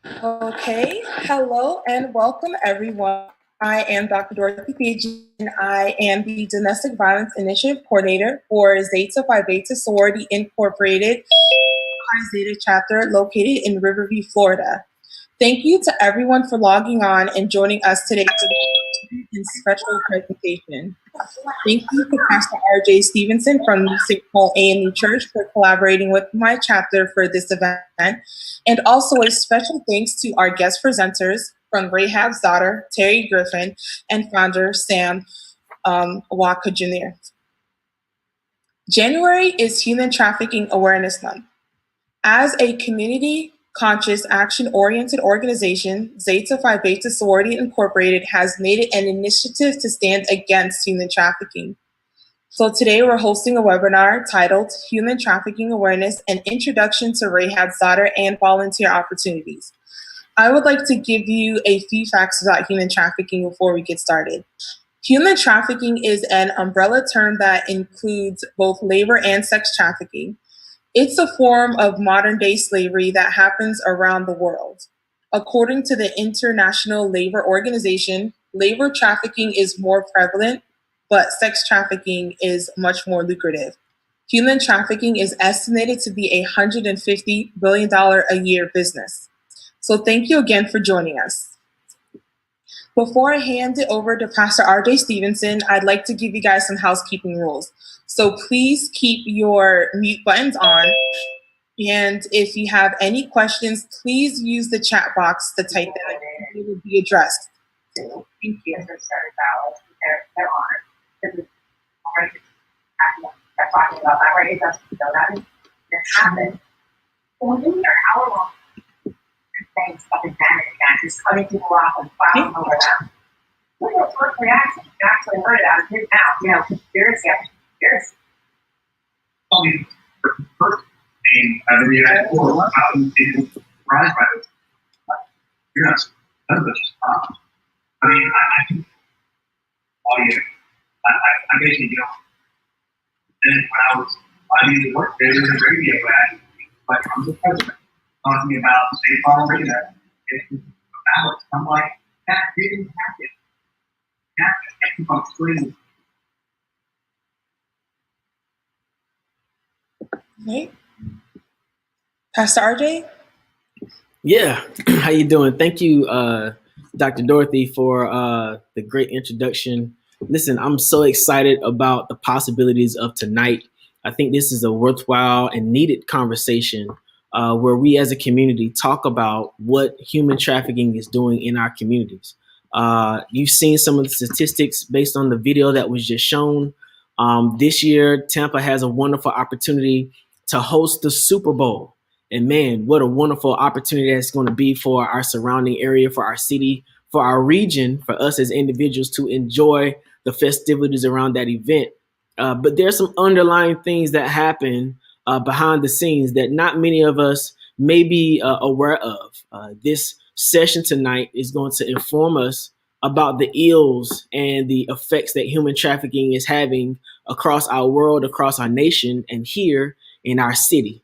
Okay, hello and welcome everyone. I am Dr. Dorothy Page and I am the Domestic Violence Initiative Coordinator for Zeta Phi Beta Sorority Incorporated, Zeta chapter located in Riverview, Florida. Thank you to everyone for logging on and joining us today for this special presentation. Thank you to Pastor RJ Stevenson from St. Paul AME Church for collaborating with my chapter for this event. And also a special thanks to our guest presenters from Rahab's daughter, Terry Griffin, and founder Sam Waka Jr. January is Human Trafficking Awareness Month. As a community-conscious, action-oriented organization, Zeta Phi Beta Sorority Incorporated has made it an initiative to stand against human trafficking. So today we're hosting a webinar titled Human Trafficking Awareness, an Introduction to Rahab's Daughter and Volunteer Opportunities. I would like to give you a few facts about human trafficking before we get started. Human trafficking is an umbrella term that includes both labor and sex trafficking. It's a form of modern-day slavery that happens around the world. According to the International Labor Organization, labor trafficking is more prevalent, but sex trafficking is much more lucrative. Human trafficking is estimated to be a $150 billion a year business. So thank you again for joining us. Before I hand it over to Pastor RJ Stevenson, I'd like to give you guys some housekeeping rules. So please keep your mute buttons on. And if you have any questions, please use the chat box to type them in. It will be addressed. Thank you. They're honored. They're talking about that, right? It doesn't know that. It happened. Well, when you hear hour-long things fucking damage and just cutting people off and filing over them, what are your first reactions? You actually heard it out of his mouth, conspiracy after conspiracy. I mean, first thing, I mean, how many people surprised by this? You're not surprised. I mean, I think audio, I basically, then when I was finding the work, there was a radio ad, like from the president, talking about state farm radio. I'm like, that didn't happen. That keep on screaming. Okay. Pastor RJ? Yeah, how you doing? Thank you, Dr. Dorothy, for the great introduction. Listen, I'm so excited about the possibilities of tonight. I think this is a worthwhile and needed conversation where we as a community talk about what human trafficking is doing in our communities. You've seen some of the statistics based on the video that was just shown. This year, Tampa has a wonderful opportunity to host the Super Bowl. And man, what a wonderful opportunity that's going to be for our surrounding area, for our city, for our region, for us as individuals to enjoy the festivities around that event. But there's some underlying things that happen behind the scenes that not many of us may be aware of. This session tonight is going to inform us about the ills and the effects that human trafficking is having across our world, across our nation, and here in our city.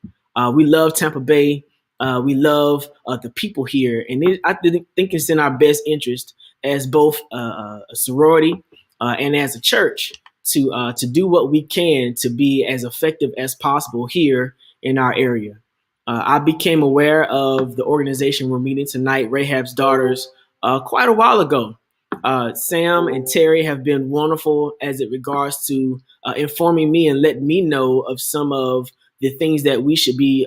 We love Tampa Bay. We love the people here. And I think it's in our best interest as both a sorority and as a church to do what we can to be as effective as possible here in our area. I became aware of the organization we're meeting tonight, Rahab's Daughters, quite a while ago. Sam and Terry have been wonderful as it regards to informing me and letting me know of some of the things that we should be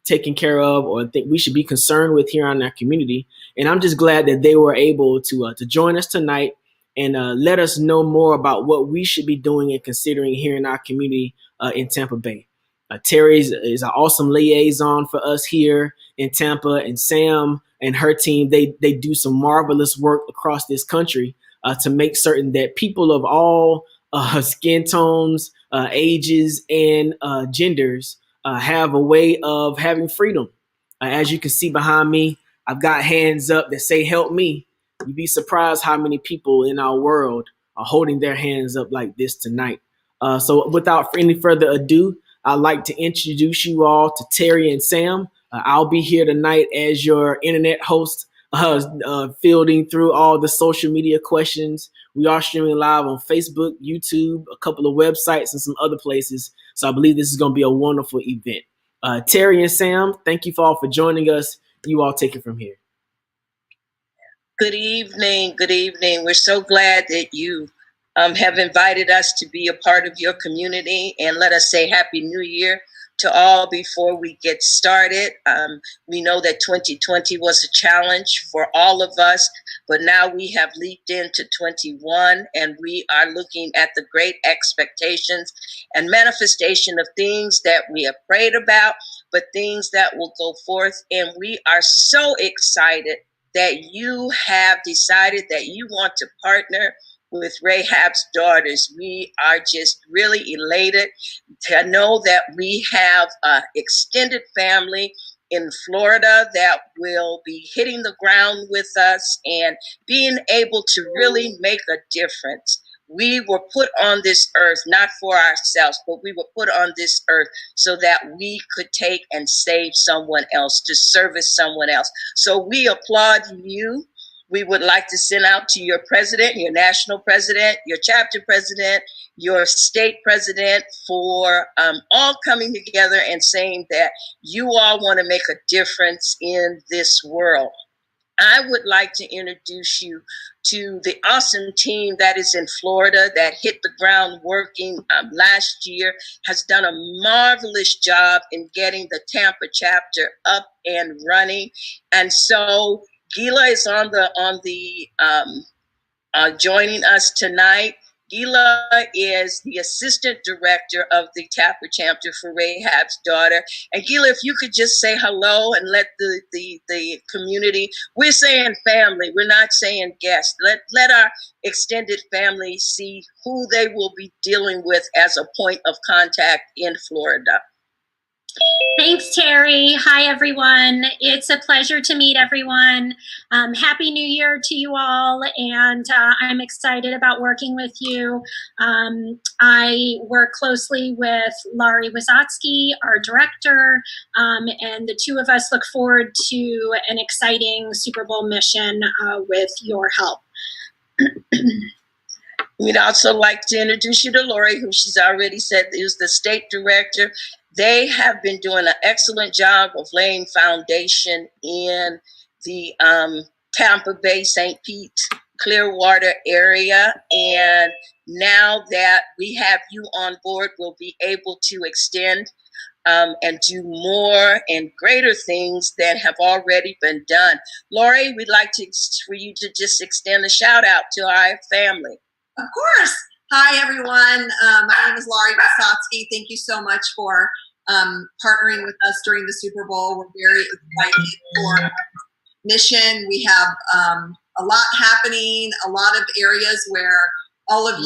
taking care of or think we should be concerned with here in our community. And I'm just glad that they were able to join us tonight and let us know more about what we should be doing and considering here in our community in Tampa Bay. Terry is an awesome liaison for us here in Tampa, and Sam and her team, they do some marvelous work across this country to make certain that people of all skin tones, ages, and genders have a way of having freedom. As you can see behind me, I've got hands up that say, help me. You'd be surprised how many people in our world are holding their hands up like this tonight. So without any further ado, I'd like to introduce you all to Terry and Sam I'll be here tonight as your internet host, fielding through all the social media questions. We are streaming live on Facebook, YouTube, a couple of websites, and some other places. So I believe this is going to be a wonderful event. Terry and Sam, thank you all for joining us. You all take it from here. Good evening. Good evening. We're so glad that you have invited us to be a part of your community, and let us say Happy New Year to all before we get started. We know that 2020 was a challenge for all of us, but now we have leaped into 21, and we are looking at the great expectations and manifestation of things that we have prayed about, but things that will go forth. And we are so excited that you have decided that you want to partner with Rahab's Daughters. We are just really elated to know that we have an extended family in Florida that will be hitting the ground with us and being able to really make a difference. We were put on this earth, not for ourselves, but we were put on this earth so that we could take and save someone else, to service someone else. So we applaud you. We would like to send out to your president, your national president, your chapter president, your state president, for all coming together and saying that you all want to make a difference in this world. I would like to introduce you to the awesome team that is in Florida that hit the ground working last year, has done a marvelous job in getting the Tampa chapter up and running. And so Gila is joining us tonight. Gila is the assistant director of the Tampa chapter for Rahab's Daughter. And Gila, if you could just say hello and let the community, we're saying family, we're not saying guest. Let our extended family see who they will be dealing with as a point of contact in Florida. Thanks, Terry. Hi, everyone. It's a pleasure to meet everyone. Happy New Year to you all, and I'm excited about working with you. I work closely with Laurie Wisotsky, our director, and the two of us look forward to an exciting Super Bowl mission with your help. We'd also like to introduce you to Lori, who she's already said is the state director. They have been doing an excellent job of laying foundation in the Tampa Bay, St. Pete, Clearwater area. And now that we have you on board, we'll be able to extend and do more and greater things that have already been done. Lori, we'd like for you to just extend a shout out to our family. Of course. Hi, everyone. My name is Laurie Wisotsky. Thank you so much for partnering with us during the Super Bowl. We're very excited for our mission. We have a lot happening, a lot of areas where all of you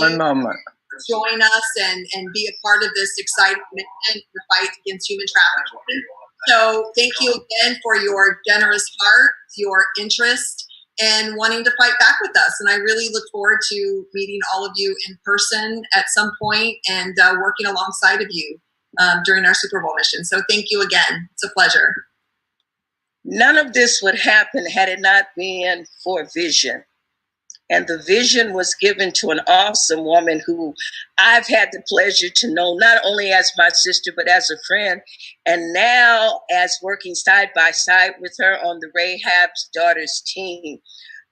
join us and be a part of this exciting mission to fight against human trafficking. So thank you again for your generous heart, your interest, and wanting to fight back with us. And I really look forward to meeting all of you in person at some point and working alongside of you during our Super Bowl mission. So thank you again. It's a pleasure. None of this would happen had it not been for vision. And the vision was given to an awesome woman who I've had the pleasure to know, not only as my sister, but as a friend. And now as working side by side with her on the Rahab's Daughters team.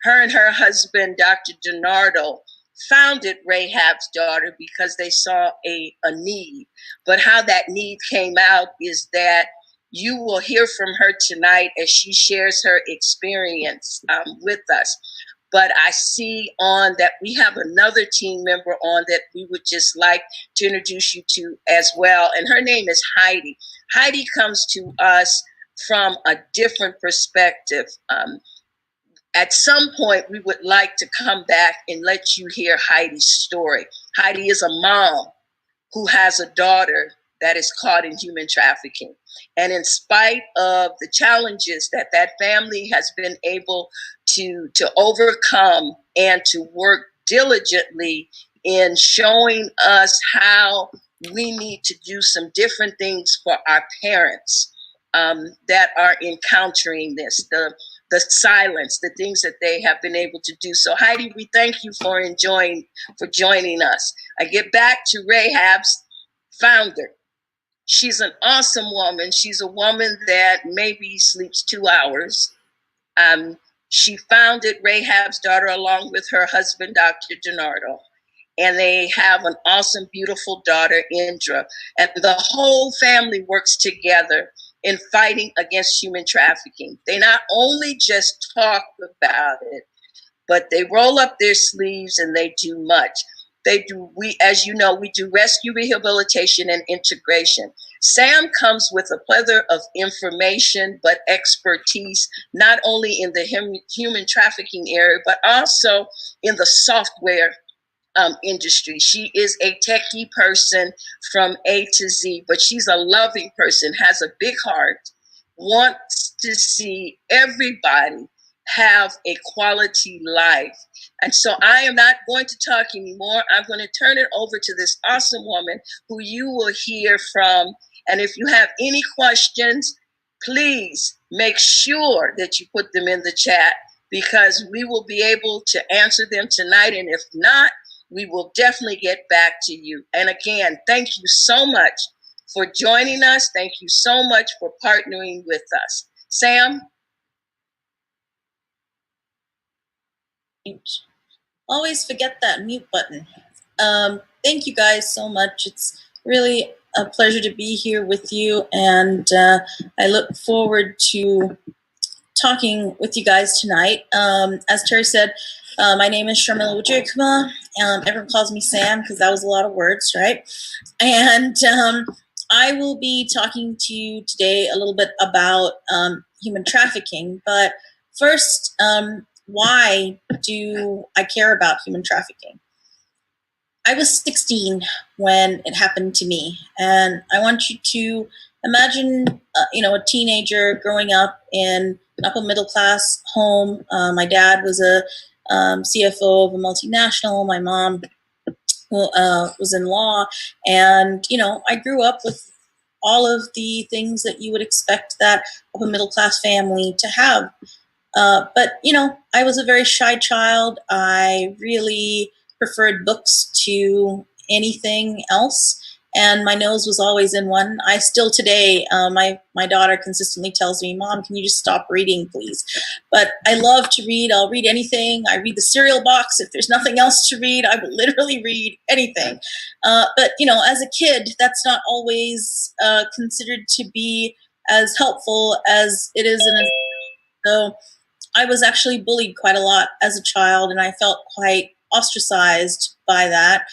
Her and her husband, Dr. DiNardo, founded Rahab's Daughter because they saw a need. But how that need came out is that you will hear from her tonight as she shares her experience with us. But I see on that we have another team member on that we would just like to introduce you to as well. And her name is Heidi. Heidi comes to us from a different perspective. At some point, we would like to come back and let you hear Heidi's story. Heidi is a mom who has a daughter that is caught in human trafficking. And in spite of the challenges that family has been able to overcome and to work diligently in showing us how we need to do some different things for our parents. that are encountering this, the silence, the things that they have been able to do. So Heidi, we thank you for joining us. I get back to Rahab's founder. She's an awesome woman. She's a woman that maybe sleeps 2 hours. She founded Rahab's Daughter along with her husband, Dr. DiNardo. And they have an awesome, beautiful daughter, Indra. And the whole family works together in fighting against human trafficking. They not only just talk about it, but they roll up their sleeves and they do much. As you know, we do rescue, rehabilitation, and integration. Sam comes with a plethora of information, but expertise, not only in the human trafficking area, but also in the software industry. She is a techie person from A to Z, but she's a loving person, has a big heart, wants to see everybody have a quality life. And so I am not going to talk anymore. I'm going to turn it over to this awesome woman who you will hear from. And if you have any questions, please make sure that you put them in the chat, because we will be able to answer them tonight. And if not, we will definitely get back to you. And again, thank you so much for joining us. Thank you so much for partnering with us. Sam? Always forget that mute button. Thank you guys so much. It's really a pleasure to be here with you, and I look forward to talking with you guys tonight. As Terry said, my name is Sharmila Wajirkuma. Everyone calls me Sam because that was a lot of words, right? And I will be talking to you today a little bit about human trafficking. But first, why do I care about human trafficking? I was 16 when it happened to me, and I want you to imagine, a teenager growing up in an upper middle class home. My dad was a CFO of a multinational. My mom was in law, and I grew up with all of the things that you would expect that upper middle class family to have. But I was a very shy child. I really preferred books to anything else, and my nose was always in one. I still today, my daughter consistently tells me, "Mom, can you just stop reading, please?" But I love to read. I'll read anything. I read the cereal box. If there's nothing else to read, I will literally read anything. But as a kid, that's not always considered to be as helpful as it is in a. So I was actually bullied quite a lot as a child, and I felt quite ostracized by that.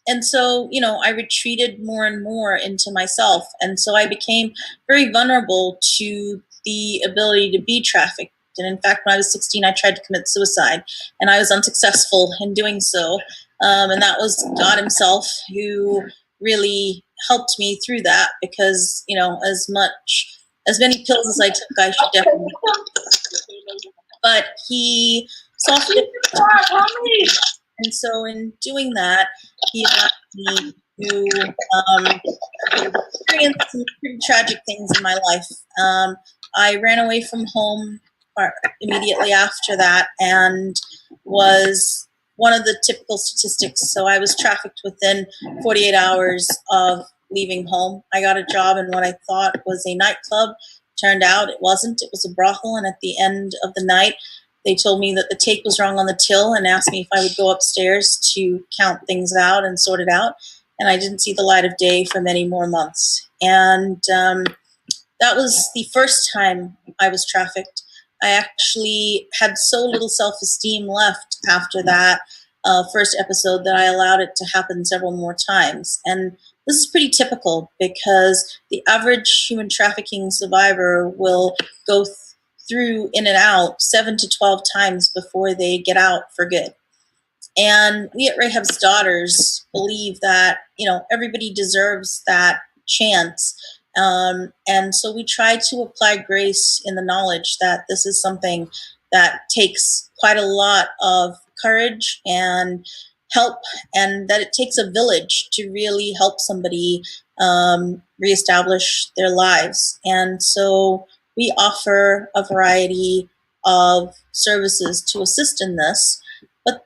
And so, I retreated more and more into myself. And so I became very vulnerable to the ability to be trafficked. And in fact, when I was 16, I tried to commit suicide, and I was unsuccessful in doing so. And that was God himself who really helped me through that, because, as many pills as I took, I should definitely. But he softened it. And so in doing that, he allowed me to experience some pretty tragic things in my life. I ran away from home immediately after that, and was one of the typical statistics. So I was trafficked within 48 hours of leaving home. I got a job in what I thought was a nightclub. Turned out it wasn't. It was a brothel, and at the end of the night, they told me that the take was wrong on the till and asked me if I would go upstairs to count things out and sort it out. And I didn't see the light of day for many more months. And that was the first time I was trafficked. I actually had so little self-esteem left after that first episode that I allowed it to happen several more times. And this is pretty typical, because the average human trafficking survivor will go through in and out 7 to 12 times before they get out for good. And we at Rahab's Daughters believe that, everybody deserves that chance. And so we try to apply grace in the knowledge that this is something that takes quite a lot of courage and help, and that it takes a village to really help somebody reestablish their lives. And so we offer a variety of services to assist in this. But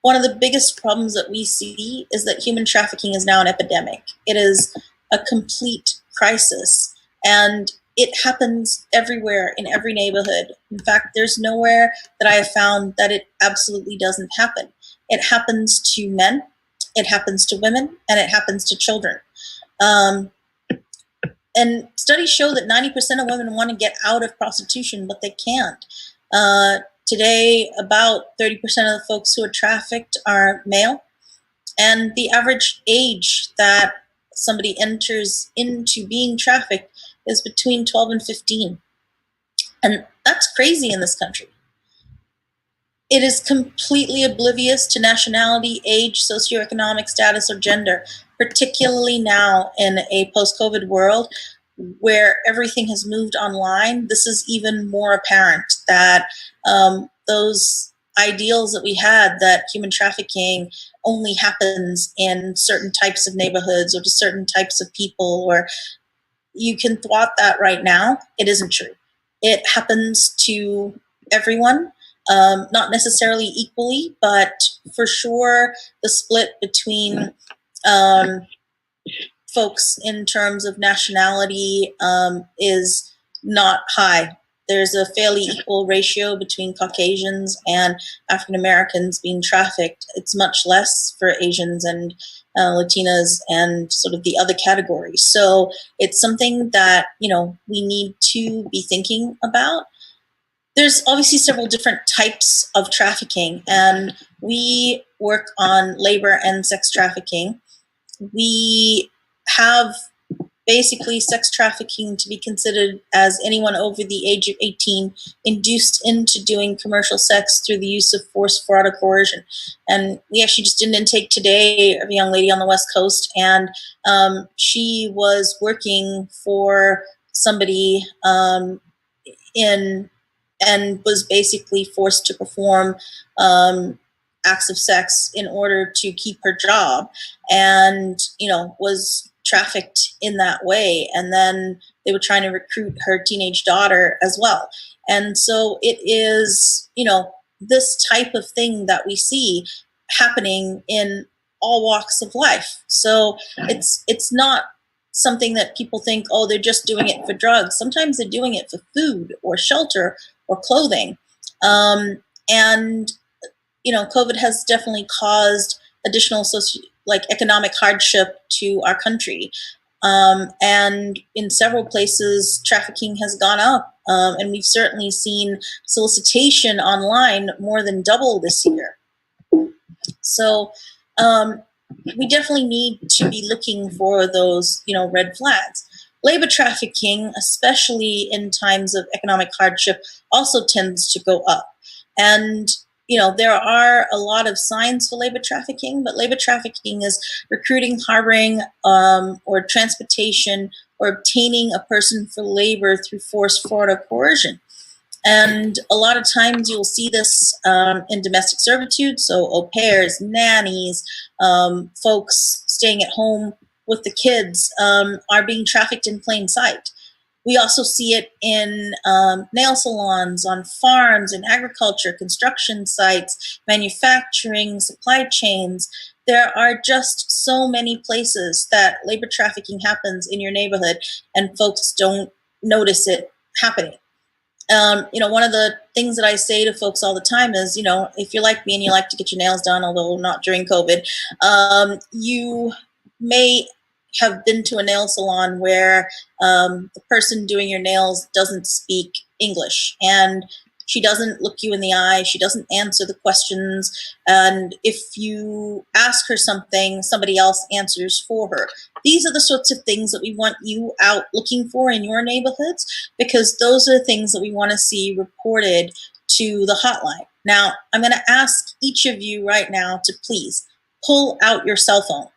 one of the biggest problems that we see is that human trafficking is now an epidemic. It is a complete crisis, and it happens everywhere in every neighborhood. In fact, there's nowhere that I have found that it absolutely doesn't happen. It happens to men, it happens to women, and it happens to children. And studies show that 90% of women want to get out of prostitution, but they can't. Today, about 30% of the folks who are trafficked are male, and the average age that somebody enters into being trafficked is between 12 and 15. And that's crazy in this country. It is completely oblivious to nationality, age, socioeconomic status, or gender, particularly now in a post-COVID world where everything has moved online. This is even more apparent that those ideals that we had, that human trafficking only happens in certain types of neighborhoods or to certain types of people, or you can thwart that right now. It isn't true. It happens to everyone, not necessarily equally, but for sure the split between folks in terms of nationality is not high. There's a fairly equal ratio between Caucasians and African Americans being trafficked. It's much less for Asians and Latinas and sort of the other categories. So it's something that, you know, we need to be thinking about. There's obviously several different types of trafficking, and we work on labor and sex trafficking. We have basically sex trafficking to be considered as anyone over the age of 18 induced into doing commercial sex through the use of force, fraud, or coercion. And we actually just did an intake today of a young lady on the West Coast, and she was working for somebody and was basically forced to perform acts of sex in order to keep her job, and, you know, was trafficked in that way. And then they were trying to recruit her teenage daughter as well. And so it is, you know, this type of thing that we see happening in all walks of life. So it's not something that people think, oh, they're just doing it for drugs. Sometimes they're doing it for food or shelter or clothing. And, you know, COVID has definitely caused additional economic hardship to our country. And in several places, trafficking has gone up. And we've certainly seen solicitation online more than double this year. So we definitely need to be looking for those, you know, red flags. Labor trafficking, especially in times of economic hardship, also tends to go up. And, you know, there are a lot of signs for labor trafficking, but labor trafficking is recruiting, harboring, or transportation, or obtaining a person for labor through force, fraud, or coercion. And a lot of times you'll see this in domestic servitude, so au pairs, nannies, folks staying at home with the kids are being trafficked in plain sight. We also see it in nail salons, on farms, in agriculture, construction sites, manufacturing, supply chains. There are just so many places that labor trafficking happens in your neighborhood, and folks don't notice it happening. You know, one of the things that I say to folks all the time is, you know, if you're like me and you like to get your nails done, although not during COVID, you may have been to a nail salon where the person doing your nails doesn't speak English, and she doesn't look you in the eye, she doesn't answer the questions, and if you ask her something, somebody else answers for her. These are the sorts of things that we want you out looking for in your neighborhoods, because those are the things that we want to see reported to the hotline. Now, I'm going to ask each of you right now to please pull out your cell phone,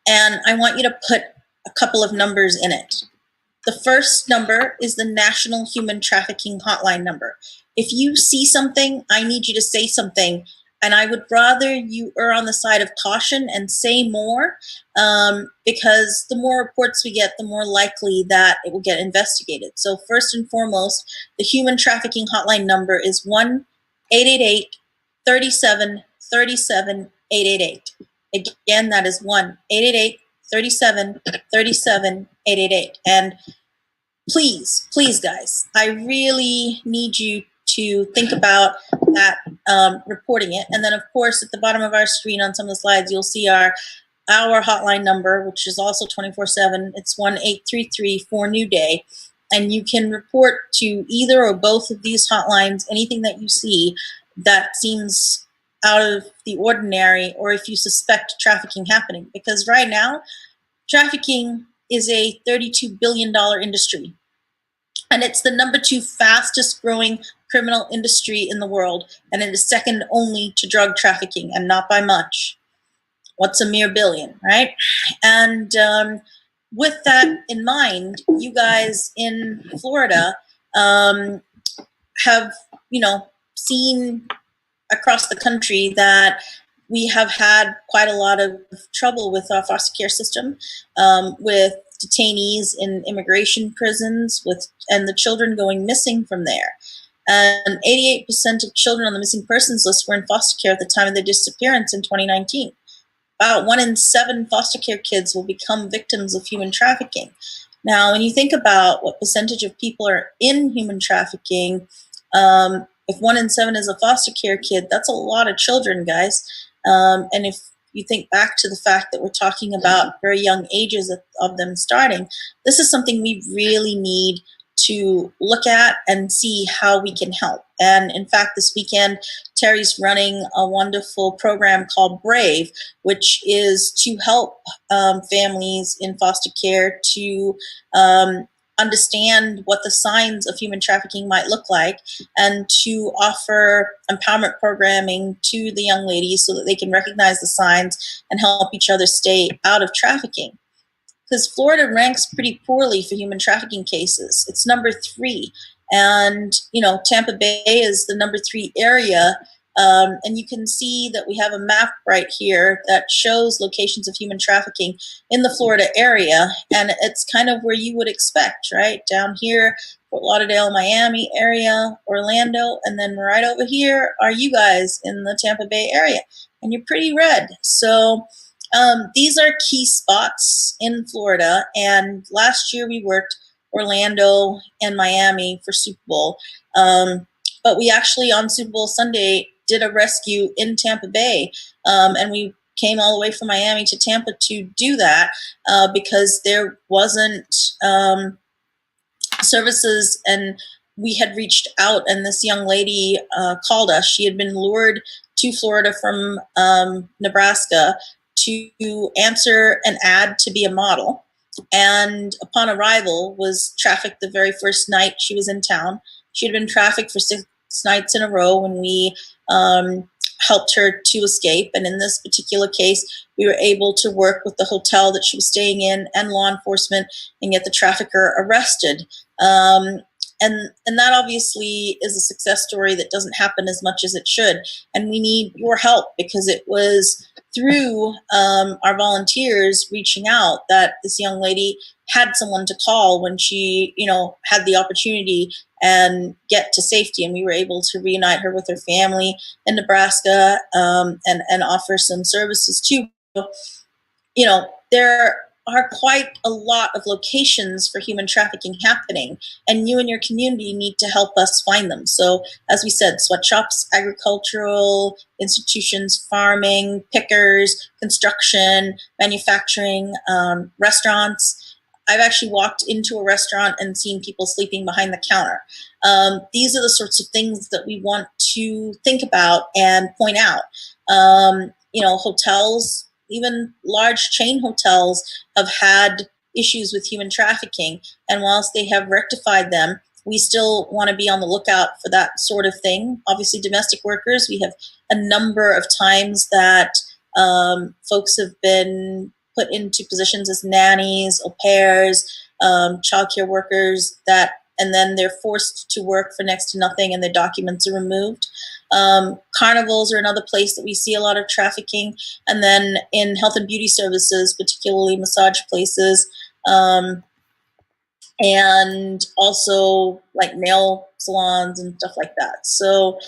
and I want you to put a couple of numbers in it. The first number is the National Human Trafficking Hotline number. If you see something, I need you to say something And I would rather you err on the side of caution and say more, because the more reports we get, the more likely that it will get investigated. So first and foremost, the human trafficking hotline number is 1-888-37-37-888. Again, that is 1-888-37-37-888. And please, please, guys, I really need you to think about that, reporting it. And then, of course, at the bottom of our screen on some of the slides, you'll see our hotline number, which is also 24/7. It's 1-833-4-NEW-DAY. And you can report to either or both of these hotlines anything that you see that seems out of the ordinary, or if you suspect trafficking happening. Because right now, trafficking is a $32 billion industry. And it's the number 2 fastest growing criminal industry in the world. And it is second only to drug trafficking, and not by much. What's a mere billion, right? And with that in mind, you guys in Florida have, seen across the country that we have had quite a lot of trouble with our foster care system, with detainees in immigration prisons, and the children going missing from there. And 88% of children on the missing persons list were in foster care at the time of their disappearance in 2019. About 1 in 7 foster care kids will become victims of human trafficking. Now, when you think about what percentage of people are in human trafficking, if 1 in 7 is a foster care kid, that's a lot of children, guys. And if you think back to the fact that we're talking about very young ages of them starting, this is something we really need to look at and see how we can help. And in fact, this weekend, Terry's running a wonderful program called Brave, which is to help families in foster care to understand what the signs of human trafficking might look like, and to offer empowerment programming to the young ladies so that they can recognize the signs and help each other stay out of trafficking. Because Florida ranks pretty poorly for human trafficking cases. It's number 3. And, Tampa Bay is the number 3 area. And you can see that we have a map right here that shows locations of human trafficking in the Florida area. And it's kind of where you would expect, right? Down here, Fort Lauderdale, Miami area, Orlando, and then right over here are you guys in the Tampa Bay area. And you're pretty red. So these are key spots in Florida. And last year we worked Orlando and Miami for Super Bowl. But we actually on Super Bowl Sunday did a rescue in Tampa Bay. And we came all the way from Miami to Tampa to do that because there wasn't services, and we had reached out, and this young lady called us. She had been lured to Florida from Nebraska to answer an ad to be a model, and upon arrival was trafficked the very first night she was in town. She had been trafficked for 6 nights in a row when we helped her to escape. And in this particular case, we were able to work with the hotel that she was staying in and law enforcement and get the trafficker arrested. And that obviously is a success story that doesn't happen as much as it should. And we need your help, because it was through our volunteers reaching out that this young lady had someone to call when she, had the opportunity and get to safety. And we were able to reunite her with her family in Nebraska and offer some services too. There are quite a lot of locations for human trafficking happening, and you and your community need to help us find them. So as we said, sweatshops, agricultural institutions, farming, pickers, construction, manufacturing, restaurants. I've actually walked into a restaurant and seen people sleeping behind the counter. These are the sorts of things that we want to think about and point out. Hotels, even large chain hotels, have had issues with human trafficking. And whilst they have rectified them, we still want to be on the lookout for that sort of thing. Obviously, domestic workers, we have a number of times that folks have been put into positions as nannies, au pairs, childcare workers that and then they're forced to work for next to nothing and their documents are removed. Carnivals are another place that we see a lot of trafficking. And then in health and beauty services, particularly massage places, and also like nail salons and stuff like that. So,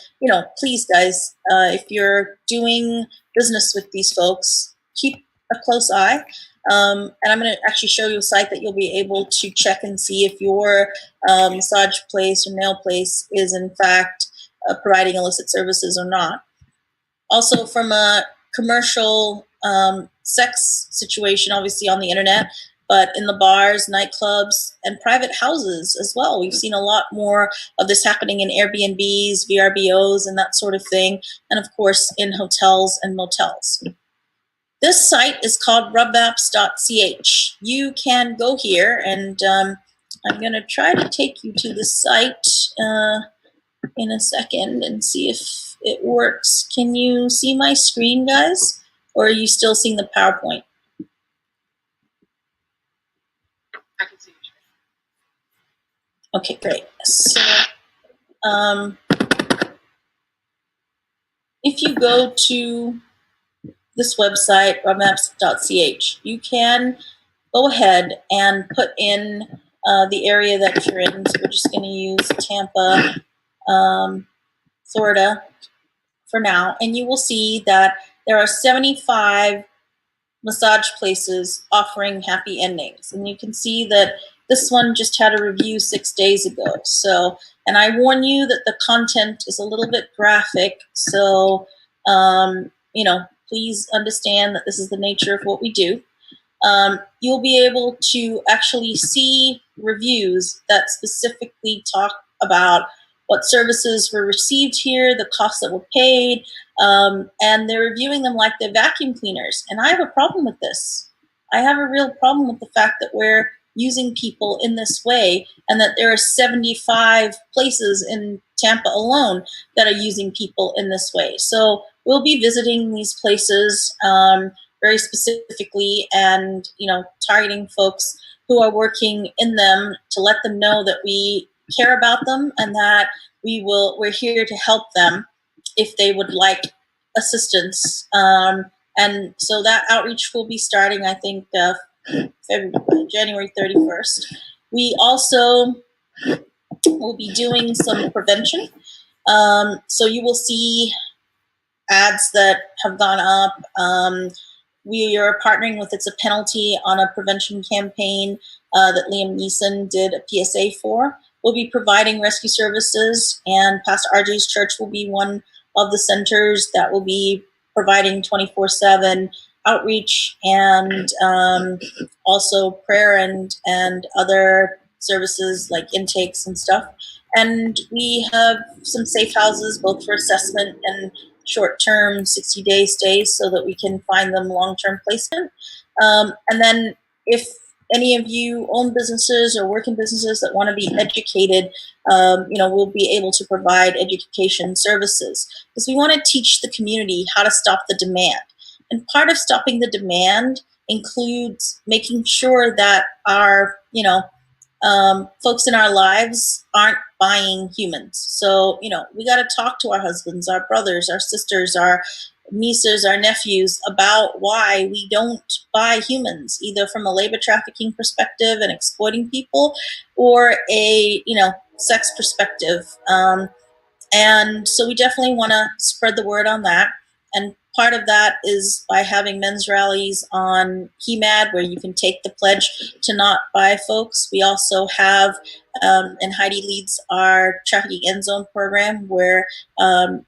please, guys, if you're doing business with these folks, keep a close eye. And I'm going to actually show you a site that you'll be able to check and see if your massage place or nail place is in fact providing illicit services or not. Also, from a commercial sex situation, obviously on the internet, but in the bars, nightclubs, and private houses as well. We've seen a lot more of this happening in Airbnbs, VRBOs, and that sort of thing, and of course in hotels and motels. This site is called rubmaps.ch. You can go here, and I'm going to try to take you to the site in a second and see if it works. Can you see my screen, guys? Or are you still seeing the PowerPoint? I can see you. Okay, great. So, if you go to this website, rubmaps.ch, you can go ahead and put in the area that you're in. So we're just going to use Tampa, Florida for now, and you will see that there are 75 massage places offering happy endings. And you can see that this one just had a review 6 days ago. So, and I warn you that the content is a little bit graphic. So, please understand that this is the nature of what we do. You'll be able to actually see reviews that specifically talk about what services were received here, the costs that were paid, and they're reviewing them like they're vacuum cleaners. And I have a problem with this. I have a real problem with the fact that we're using people in this way, and that there are 75 places in Tampa alone that are using people in this way. So we'll be visiting these places very specifically, and targeting folks who are working in them to let them know that we care about them and that we're here to help them if they would like assistance. And so that outreach will be starting, I think, January 31st. We also will be doing some prevention. So you will see ads that have gone up. We are partnering with It's a Penalty on a prevention campaign that Liam Neeson did a PSA for. We'll be providing rescue services, and Pastor RJ's church will be one of the centers that will be providing 24/7 outreach and also prayer and other services like intakes and stuff. And we have some safe houses, both for assessment and short-term 60-day stays, so that we can find them long-term placement. And then if any of you own businesses or work in businesses that want to be educated, we'll be able to provide education services, because we want to teach the community how to stop the demand. And part of stopping the demand includes making sure that our, folks in our lives aren't buying humans. So, we got to talk to our husbands, our brothers, our sisters, our nieces, our nephews about why we don't buy humans, either from a labor trafficking perspective and exploiting people, or a, sex perspective. And so we definitely want to spread the word on that. And part of that is by having men's rallies on HEMAD, where you can take the pledge to not buy folks. We also have, and Heidi leads our Trafficking End Zone program, where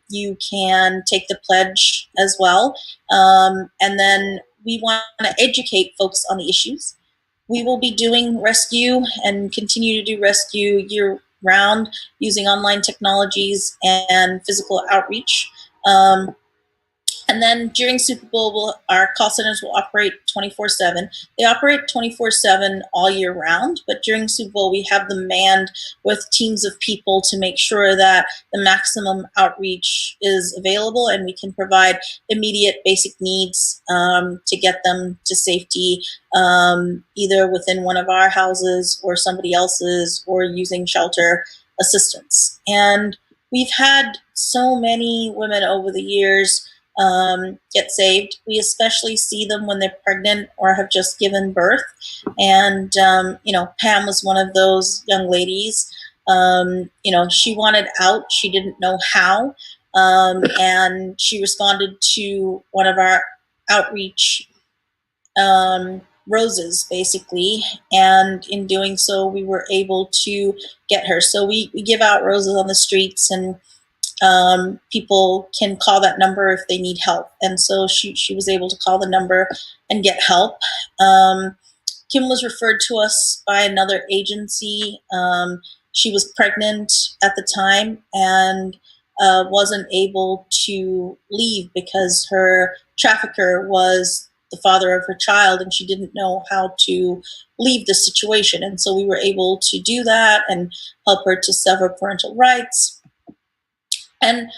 you can take the pledge as well. And then we want to educate folks on the issues. We will be doing rescue and continue to do rescue year-round using online technologies and physical outreach. And then during Super Bowl, our call centers will operate 24/7. They operate 24/7 all year round, but during Super Bowl, we have them manned with teams of people to make sure that the maximum outreach is available and we can provide immediate basic needs to get them to safety, either within one of our houses or somebody else's, or using shelter assistance. And we've had so many women over the years get saved. We especially see them when they're pregnant or have just given birth. And, Pam was one of those young ladies. She wanted out. She didn't know how. And she responded to one of our outreach roses, basically. And in doing so, we were able to get her. So we give out roses on the streets, and people can call that number if they need help. And so she was able to call the number and get help. Kim was referred to us by another agency. She was pregnant at the time and wasn't able to leave because her trafficker was the father of her child, and she didn't know how to leave the situation. And so we were able to do that and help her to sever parental rights. And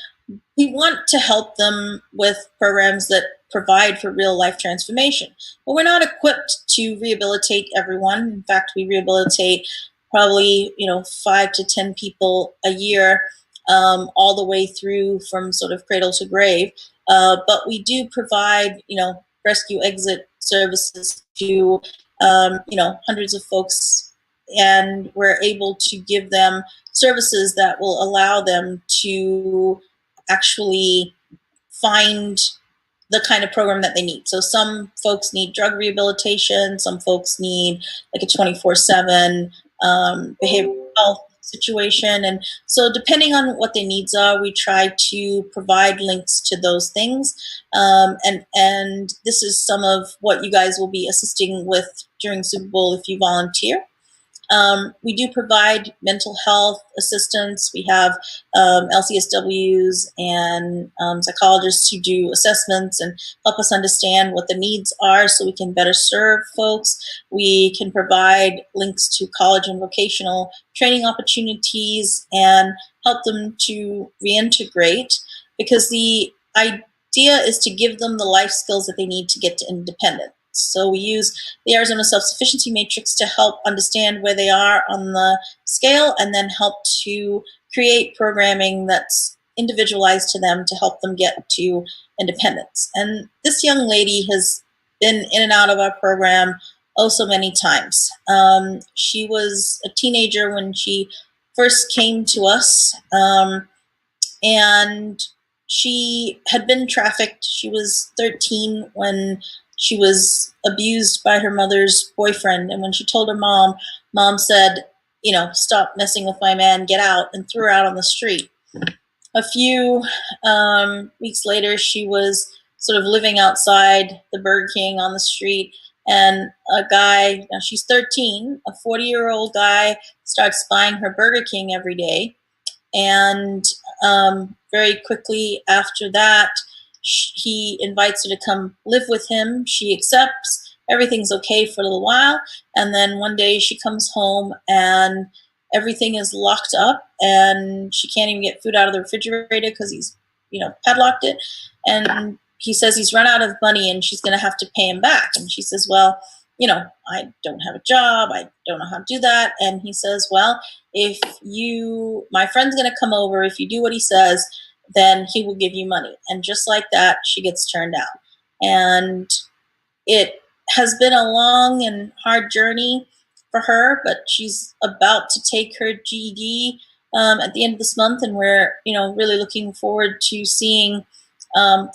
we want to help them with programs that provide for real life transformation. But we're not equipped to rehabilitate everyone. In fact, we rehabilitate probably 5 to 10 people a year, all the way through from sort of cradle to grave. But we do provide rescue exit services to hundreds of folks, and we're able to give them services that will allow them to actually find the kind of program that they need. So some folks need drug rehabilitation, some folks need like a 24/7 behavioral health situation. And so depending on what their needs are, we try to provide links to those things. And this is some of what you guys will be assisting with during Super Bowl if you volunteer. We do provide mental health assistance. We have LCSWs and psychologists who do assessments and help us understand what the needs are so we can better serve folks. We can provide links to college and vocational training opportunities and help them to reintegrate, because the idea is to give them the life skills that they need to get to independence. So we use the Arizona Self-Sufficiency Matrix to help understand where they are on the scale, and then help to create programming that's individualized to them to help them get to independence. And this young lady has been in and out of our program so many times. She was a teenager when she first came to us, and she had been trafficked. She was 13 when she was abused by her mother's boyfriend. And when she told her mom said, stop messing with my man, get out, and threw her out on the street. A few weeks later, she was sort of living outside the Burger King on the street, and a guy, now she's 13, a 40-year-old guy starts spying her Burger King every day. And very quickly after that, he invites her to come live with him. She accepts. Everything's okay for a little while. And then one day she comes home and everything is locked up, and she can't even get food out of the refrigerator because he's, padlocked it. And he says he's run out of money and she's going to have to pay him back. And she says, well, I don't have a job. I don't know how to do that. And he says, well, my friend's going to come over. If you do what he says, then he will give you money. And just like that, she gets turned out. And it has been a long and hard journey for her, but she's about to take her GED at the end of this month, and we're really looking forward to seeing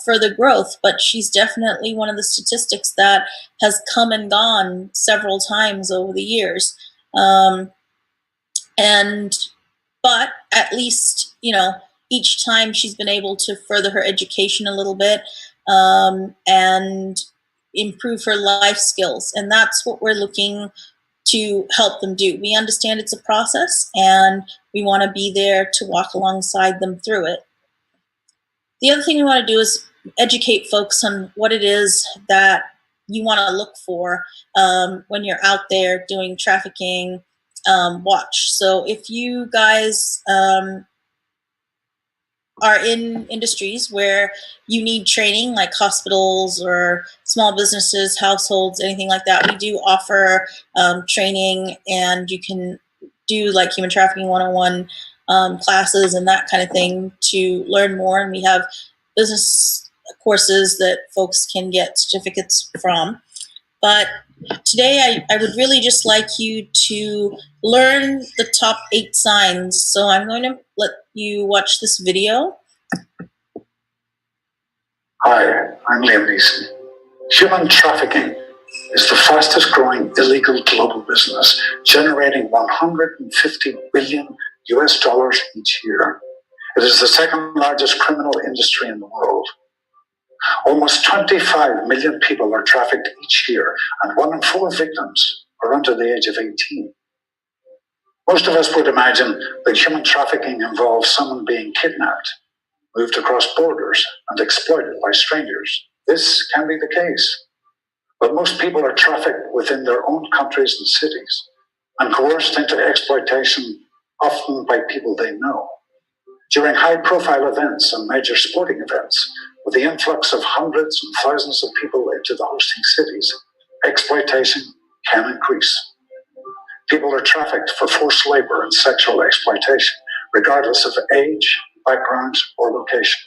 further growth. But she's definitely one of the statistics that has come and gone several times over the years. But at least, each time she's been able to further her education a little bit and improve her life skills. And that's what we're looking to help them do. We understand it's a process, and we want to be there to walk alongside them through it. The other thing we want to do is educate folks on what it is that you want to look for when you're out there doing trafficking watch. So if you guys are in industries where you need training, like hospitals or small businesses, households, anything like that, we do offer training, and you can do like human trafficking 101 classes and that kind of thing to learn more. And we have business courses that folks can get certificates from. But today I would really just like you to learn the top 8 signs. So I'm going to let you watch this video. Hi, I'm Liam Neeson. Human trafficking is the fastest growing illegal global business, generating $150 billion each year. It is the second largest criminal industry in the world. Almost 25 million people are trafficked each year, and 1 in 4 victims are under the age of 18. Most of us would imagine that human trafficking involves someone being kidnapped, moved across borders, and exploited by strangers. This can be the case, but most people are trafficked within their own countries and cities, and coerced into exploitation, often by people they know. During high-profile events and major sporting events, with the influx of hundreds and thousands of people into the hosting cities, exploitation can increase. People are trafficked for forced labor and sexual exploitation, regardless of age, background, or location.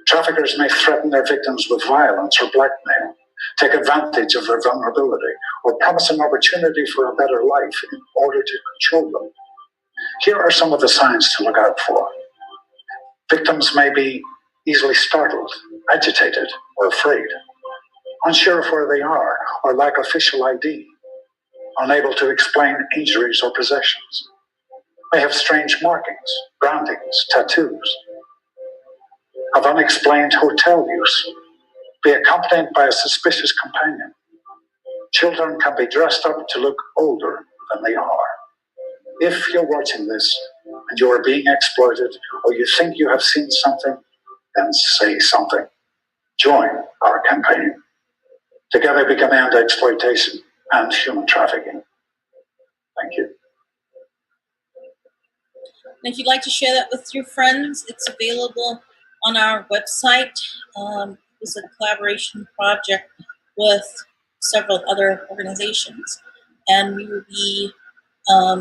Traffickers may threaten their victims with violence or blackmail, take advantage of their vulnerability, or promise an opportunity for a better life in order to control them. Here are some of the signs to look out for. Victims may be easily startled, agitated, or afraid, unsure of where they are, or lack official ID, unable to explain injuries or possessions, may have strange markings, brandings, tattoos, have unexplained hotel use, be accompanied by a suspicious companion. Children can be dressed up to look older than they are. If you're watching this and you are being exploited, or you think you have seen something, then say something. Join our campaign. Together we can end exploitation and human trafficking. Thank you. And if you'd like to share that with your friends, it's available on our website. It's a collaboration project with several other organizations. And we will be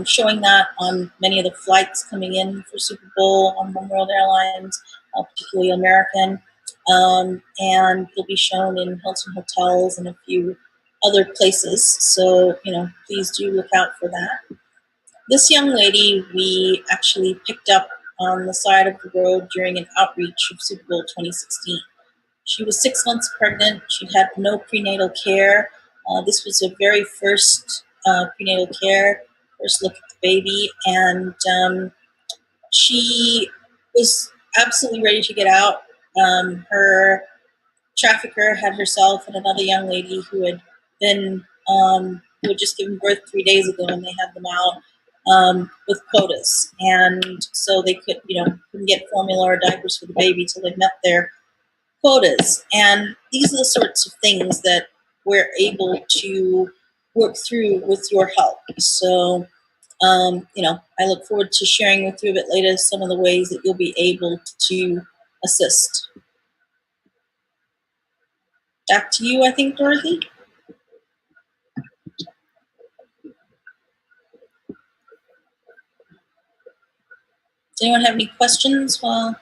showing that on many of the flights coming in for Super Bowl on One World Airlines, particularly American. And it'll be shown in Hilton hotels and a few other places. So, please do look out for that. This young lady we actually picked up on the side of the road during an outreach of Super Bowl 2016. She was 6 months pregnant. She'd had no prenatal care. This was her very first prenatal care, first look at the baby, and she was absolutely ready to get out. Her trafficker had herself and another young lady who had been who had just given birth 3 days ago, and they had them out with quotas, and so they couldn't get formula or diapers for the baby till they met their quotas. And these are the sorts of things that we're able to work through with your help. So, I look forward to sharing with you a bit later some of the ways that you'll be able to assist. Back to you, I think, Dorothy. Does anyone have any questions? Well,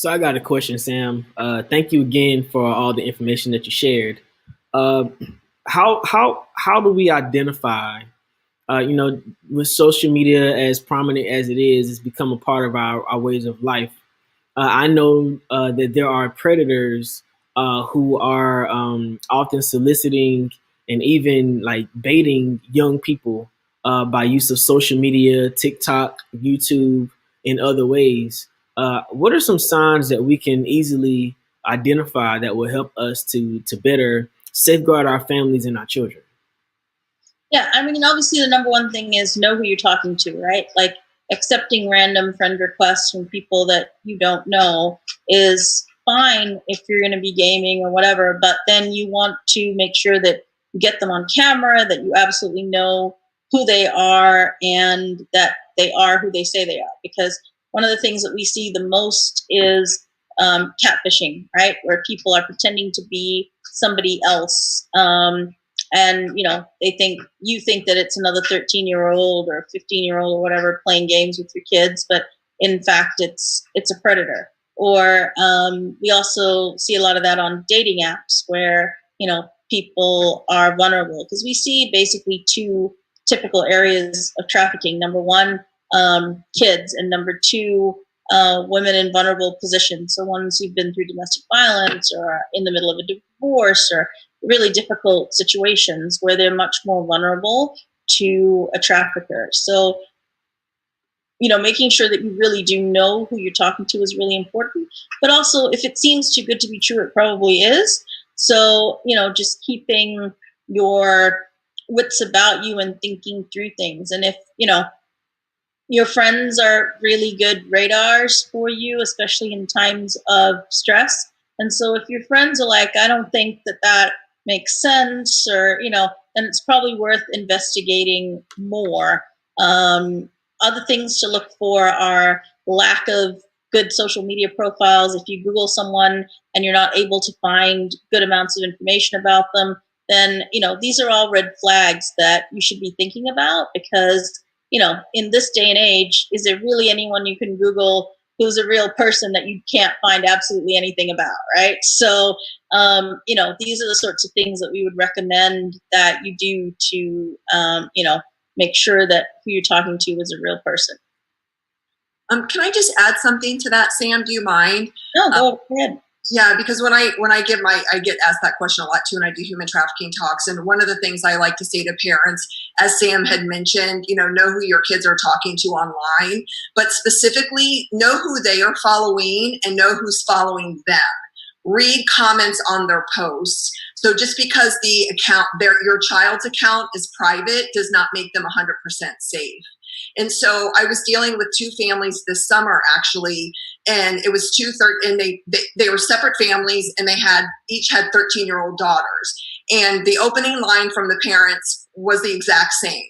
So I got a question, Sam. Thank you again for all the information that you shared. How do we identify? With social media as prominent as it is, it's become a part of our ways of life. I know that there are predators who are often soliciting and even like baiting young people by use of social media, TikTok, YouTube, and other ways. What are some signs that we can easily identify that will help us to better safeguard our families and our children? Yeah, I mean, obviously the number one thing is know who you're talking to, right? Like accepting random friend requests from people that you don't know is fine if you're going to be gaming or whatever, but then you want to make sure that you get them on camera, that you absolutely know who they are and that they are who they say they are. Because one of the things that we see the most is catfishing, right? Where people are pretending to be somebody else. And you think that it's another 13-year-old or 15-year-old or whatever playing games with your kids, but in fact it's a predator. Or we also see a lot of that on dating apps where people are vulnerable, because we see basically two typical areas of trafficking. Number one, kids, and number two, women in vulnerable positions. So ones who've been through domestic violence or are in the middle of a divorce or really difficult situations where they're much more vulnerable to a trafficker. So, making sure that you really do know who you're talking to is really important. But also, if it seems too good to be true, it probably is. So, just keeping your wits about you and thinking through things. And if, your friends are really good radars for you, especially in times of stress. And so if your friends are like, I don't think that makes sense, or, then it's probably worth investigating more. Other things to look for are lack of good social media profiles. If you Google someone and you're not able to find good amounts of information about them, then, these are all red flags that you should be thinking about, because in this day and age, is there really anyone you can Google who's a real person that you can't find absolutely anything about, right? So, these are the sorts of things that we would recommend that you do to, make sure that who you're talking to is a real person. Can I just add something to that, Sam? Do you mind? No, go ahead. Yeah, because when I get asked that question a lot too, and I do human trafficking talks. And one of the things I like to say to parents, as Sam had mentioned, know who your kids are talking to online, but specifically know who they are following and know who's following them. Read comments on their posts. So just because the account, your child's account is private, does not make them 100% safe. And so I was dealing with two families this summer, actually, and it was and they were separate families, and they each had 13-year-old daughters. And the opening line from the parents was the exact same.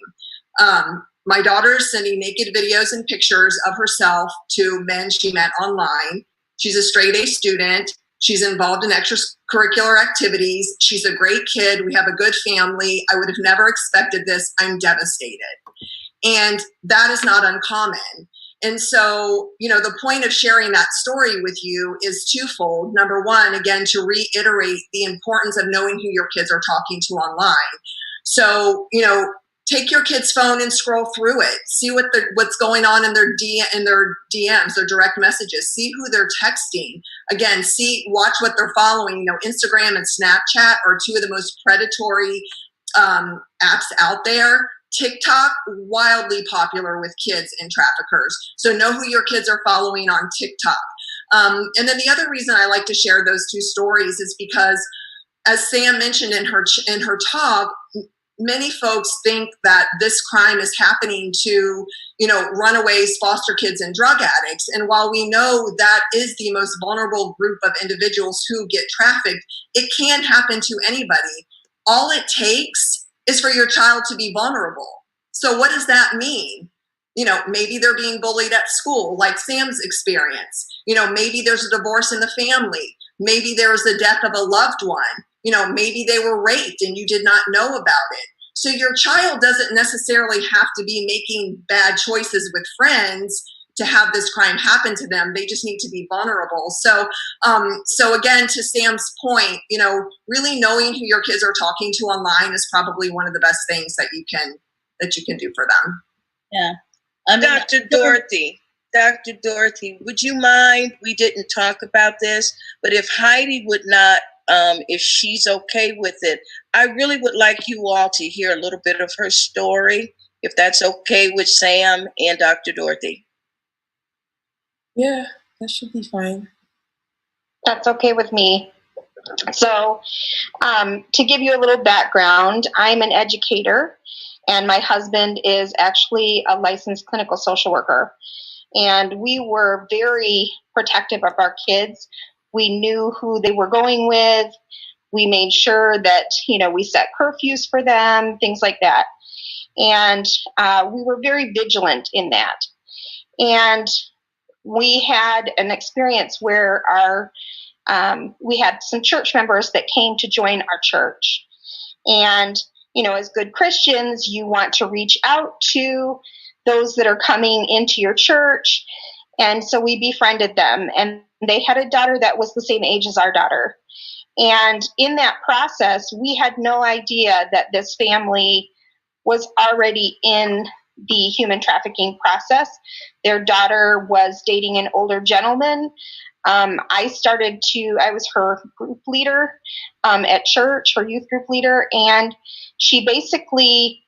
My daughter is sending naked videos and pictures of herself to men she met online. She's a straight A student. She's involved in extracurricular activities. She's a great kid. We have a good family. I would have never expected this. I'm devastated. And that is not uncommon. And so, the point of sharing that story with you is twofold. Number one, again, to reiterate the importance of knowing who your kids are talking to online. So, take your kid's phone and scroll through it. See what's going on in their DMs, their direct messages. See who they're texting. Again, watch what they're following. Instagram and Snapchat are two of the most predatory apps out there. TikTok, wildly popular with kids and traffickers. So know who your kids are following on TikTok. And then the other reason I like to share those two stories is because, as Sam mentioned in her talk, many folks think that this crime is happening to, runaways, foster kids, and drug addicts. And while we know that is the most vulnerable group of individuals who get trafficked, it can happen to anybody. All it takes is for your child to be vulnerable. So what does that mean? Maybe they're being bullied at school, like Sam's experience. Maybe there's a divorce in the family. Maybe there was the death of a loved one. Maybe they were raped and you did not know about it. So your child doesn't necessarily have to be making bad choices with friends to have this crime happen to them. They just need to be vulnerable. So again, to Sam's point, really knowing who your kids are talking to online is probably one of the best things that you can do for them. Yeah. Dr. Dorothy, would you mind? We didn't talk about this, but if Heidi would not, if she's okay with it, I really would like you all to hear a little bit of her story, if that's okay with Sam and Dr. Dorothy. Yeah, that should be fine. That's okay with me. So to give you a little background, I'm an educator, and my husband is actually a licensed clinical social worker. And we were very protective of our kids. We knew who they were going with. We made sure that, we set curfews for them, things like that. And we were very vigilant in that. And we had an experience where we had some church members that came to join our church. And, as good Christians, you want to reach out to those that are coming into your church. And so we befriended them. And they had a daughter that was the same age as our daughter. And in that process, we had no idea that this family was already in the human trafficking process. Their daughter was dating an older gentleman. I was her group leader at church, her youth group leader, and she basically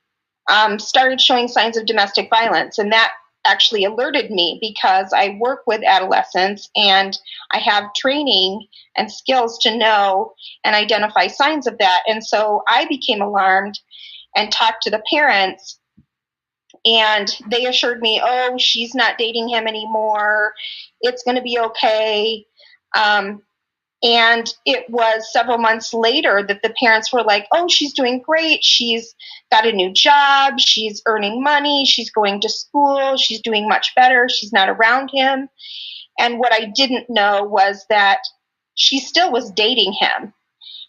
started showing signs of domestic violence. And that actually alerted me because I work with adolescents and I have training and skills to know and identify signs of that. And so I became alarmed and talked to the parents, and they assured me, oh, she's not dating him anymore. It's going to be okay. And it was several months later that the parents were like, oh, she's doing great. She's got a new job. She's earning money. She's going to school. She's doing much better. She's not around him. And what I didn't know was that she still was dating him.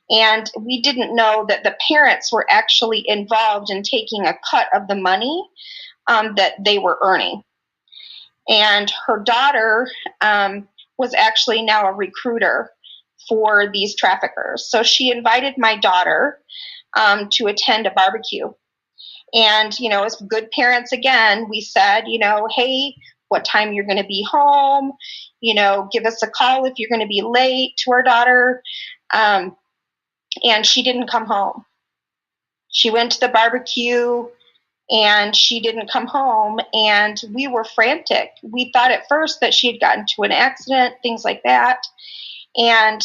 And we didn't know that the parents were actually involved in taking a cut of the money that they were earning. And her daughter was actually now a recruiter for these traffickers. So she invited my daughter to attend a barbecue. And, as good parents, again, we said, hey, what time you're going to be home, give us a call if you're going to be late, to our daughter. And she didn't come home. She went to the barbecue and she didn't come home, and we were frantic. We thought at first that she had gotten to an accident, things like that. And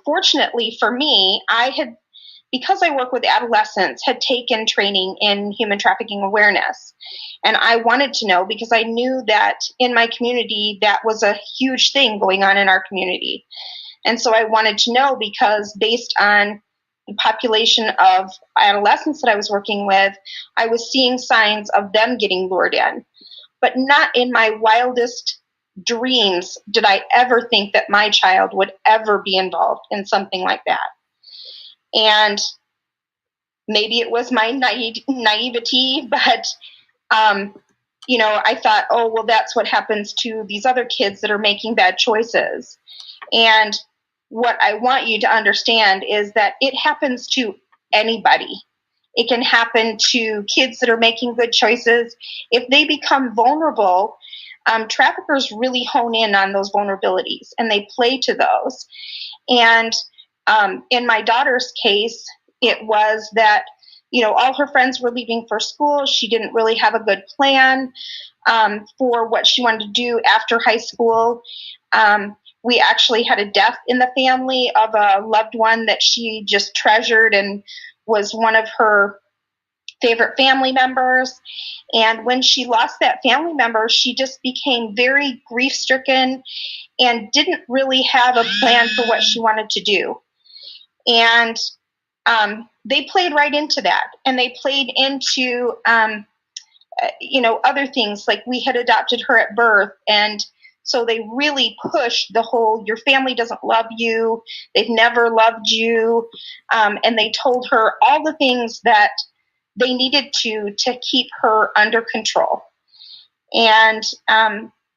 fortunately for me, because I work with adolescents, had taken training in human trafficking awareness. And I wanted to know because I knew that in my community, that was a huge thing going on in our community. And so I wanted to know because based on the population of adolescents that I was working with, I was seeing signs of them getting lured in. But not in my wildest dreams did I ever think that my child would ever be involved in something like that. And maybe it was my naivety, but, I thought, oh, well, that's what happens to these other kids that are making bad choices. And what I want you to understand is that it happens to anybody. It can happen to kids that are making good choices. If they become vulnerable, traffickers really hone in on those vulnerabilities and they play to those. And in my daughter's case, it was that, all her friends were leaving for school. She didn't really have a good plan for what she wanted to do after high school. We actually had a death in the family of a loved one that she just treasured and was one of her favorite family members. And when she lost that family member, she just became very grief-stricken and didn't really have a plan for what she wanted to do. And they played right into that. And they played into, other things, like we had adopted her at birth. And so they really pushed the whole, your family doesn't love you, they've never loved you. And they told her all the things that they needed to keep her under control. And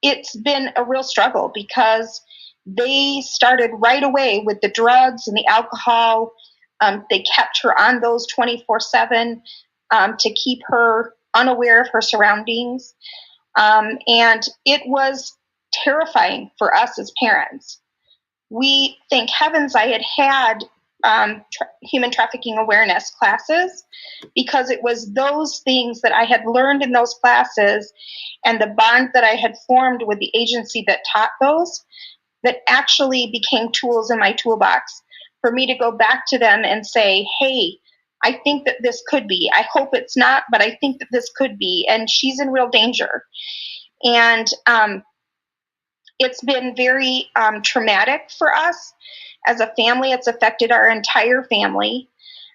it's been a real struggle because they started right away with the drugs and the alcohol. They kept her on those 24/7 to keep her unaware of her surroundings. And it was terrifying for us as parents. We, thank heavens, I had human trafficking awareness classes, because it was those things that I had learned in those classes and the bond that I had formed with the agency that taught those that actually became tools in my toolbox for me to go back to them and say, hey, I think that this could be. I hope it's not, but I think that this could be. And she's in real danger. And it's been very traumatic for us as a family. It's affected our entire family.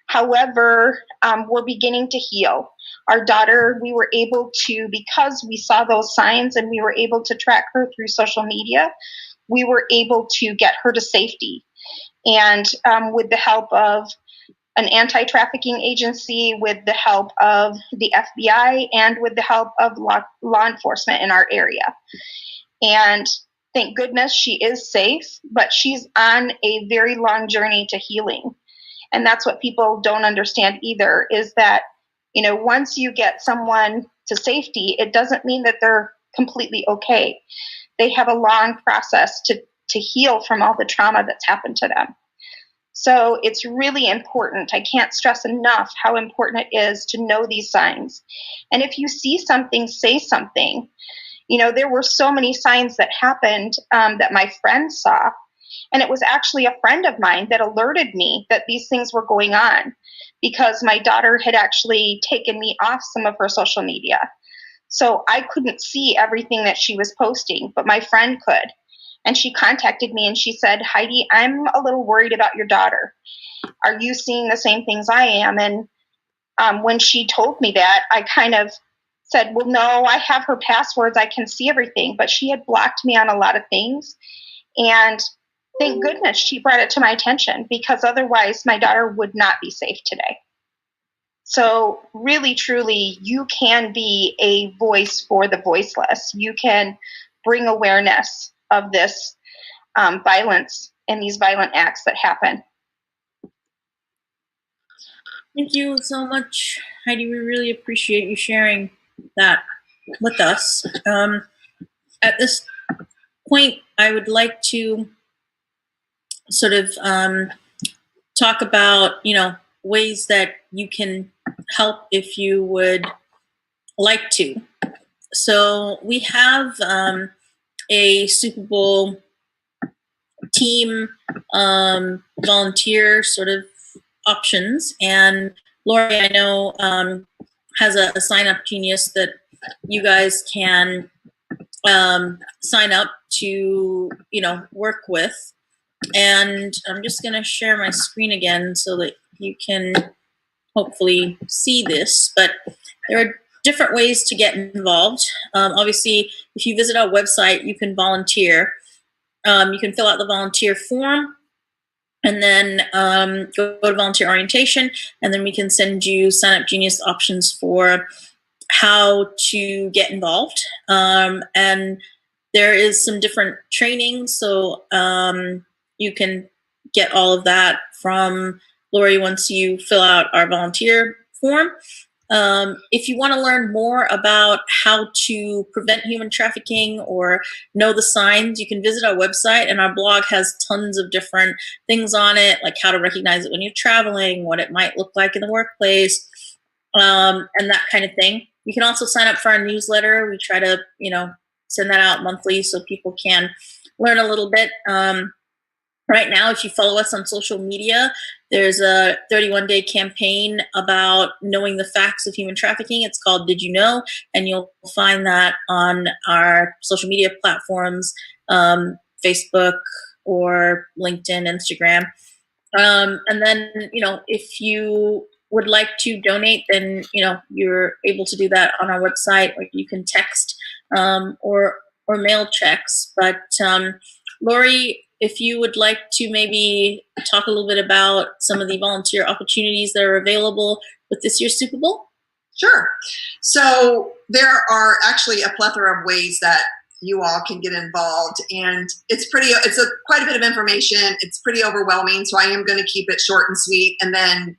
However, we're beginning to heal. Our daughter, we were able to, because we saw those signs and we were able to track her through social media, we were able to get her to safety. And with the help of an anti-trafficking agency, with the help of the FBI, and with the help of law enforcement in our area. And thank goodness she is safe, but she's on a very long journey to healing. And that's what people don't understand either, is that, you know, once you get someone to safety, it doesn't mean that they're completely okay. They have a long process to heal from all the trauma that's happened to them. So it's really important. I can't stress enough how important it is to know these signs. And if you see something, say something. You know, there were so many signs that happened that my friend saw. And it was actually a friend of mine that alerted me that these things were going on, because my daughter had actually taken me off some of her social media. So I couldn't see everything that she was posting, but my friend could. And she contacted me and she said, Heidi, I'm a little worried about your daughter. Are you seeing the same things I am? And when she told me that, I kind of said, well, no, I have her passwords. I can see everything. But she had blocked me on a lot of things. And thank goodness she brought it to my attention, because otherwise my daughter would not be safe today. So really, truly, you can be a voice for the voiceless. You can bring awareness of this violence and these violent acts that happen. Thank you so much, Heidi. We really appreciate you sharing that with us. At this point, I would like to sort of talk about, you know, ways that you can help if you would like to. So we have a Super Bowl team volunteer sort of options, and Lori, I know, has a sign up genius that you guys can sign up to, you know, work with. And I'm just going to share my screen again so that you can hopefully see this. But there are different ways to get involved. Obviously, if you visit our website, you can volunteer. You can fill out the volunteer form, and then go to volunteer orientation, and then we can send you Sign Up Genius options for how to get involved. And there is some different training, so you can get all of that from Lori once you fill out our volunteer form. If you want to learn more about how to prevent human trafficking or know the signs, you can visit our website, and our blog has tons of different things on it, like how to recognize it when you're traveling, what it might look like in the workplace, and that kind of thing. You can also sign up for our newsletter. We try to, you know, send that out monthly so people can learn a little bit. Right now, if you follow us on social media, there's a 31-day campaign about knowing the facts of human trafficking. It's called Did You Know? And you'll find that on our social media platforms, Facebook or LinkedIn, Instagram. And then, you know, if you would like to donate, then, you know, you're able to do that on our website, or you can text or mail checks. But Lori, if you would like to maybe talk a little bit about some of the volunteer opportunities that are available with this year's Super Bowl. Sure. So there are actually a plethora of ways that you all can get involved, and it's quite a bit of information. It's pretty overwhelming, so I am going to keep it short and sweet, and then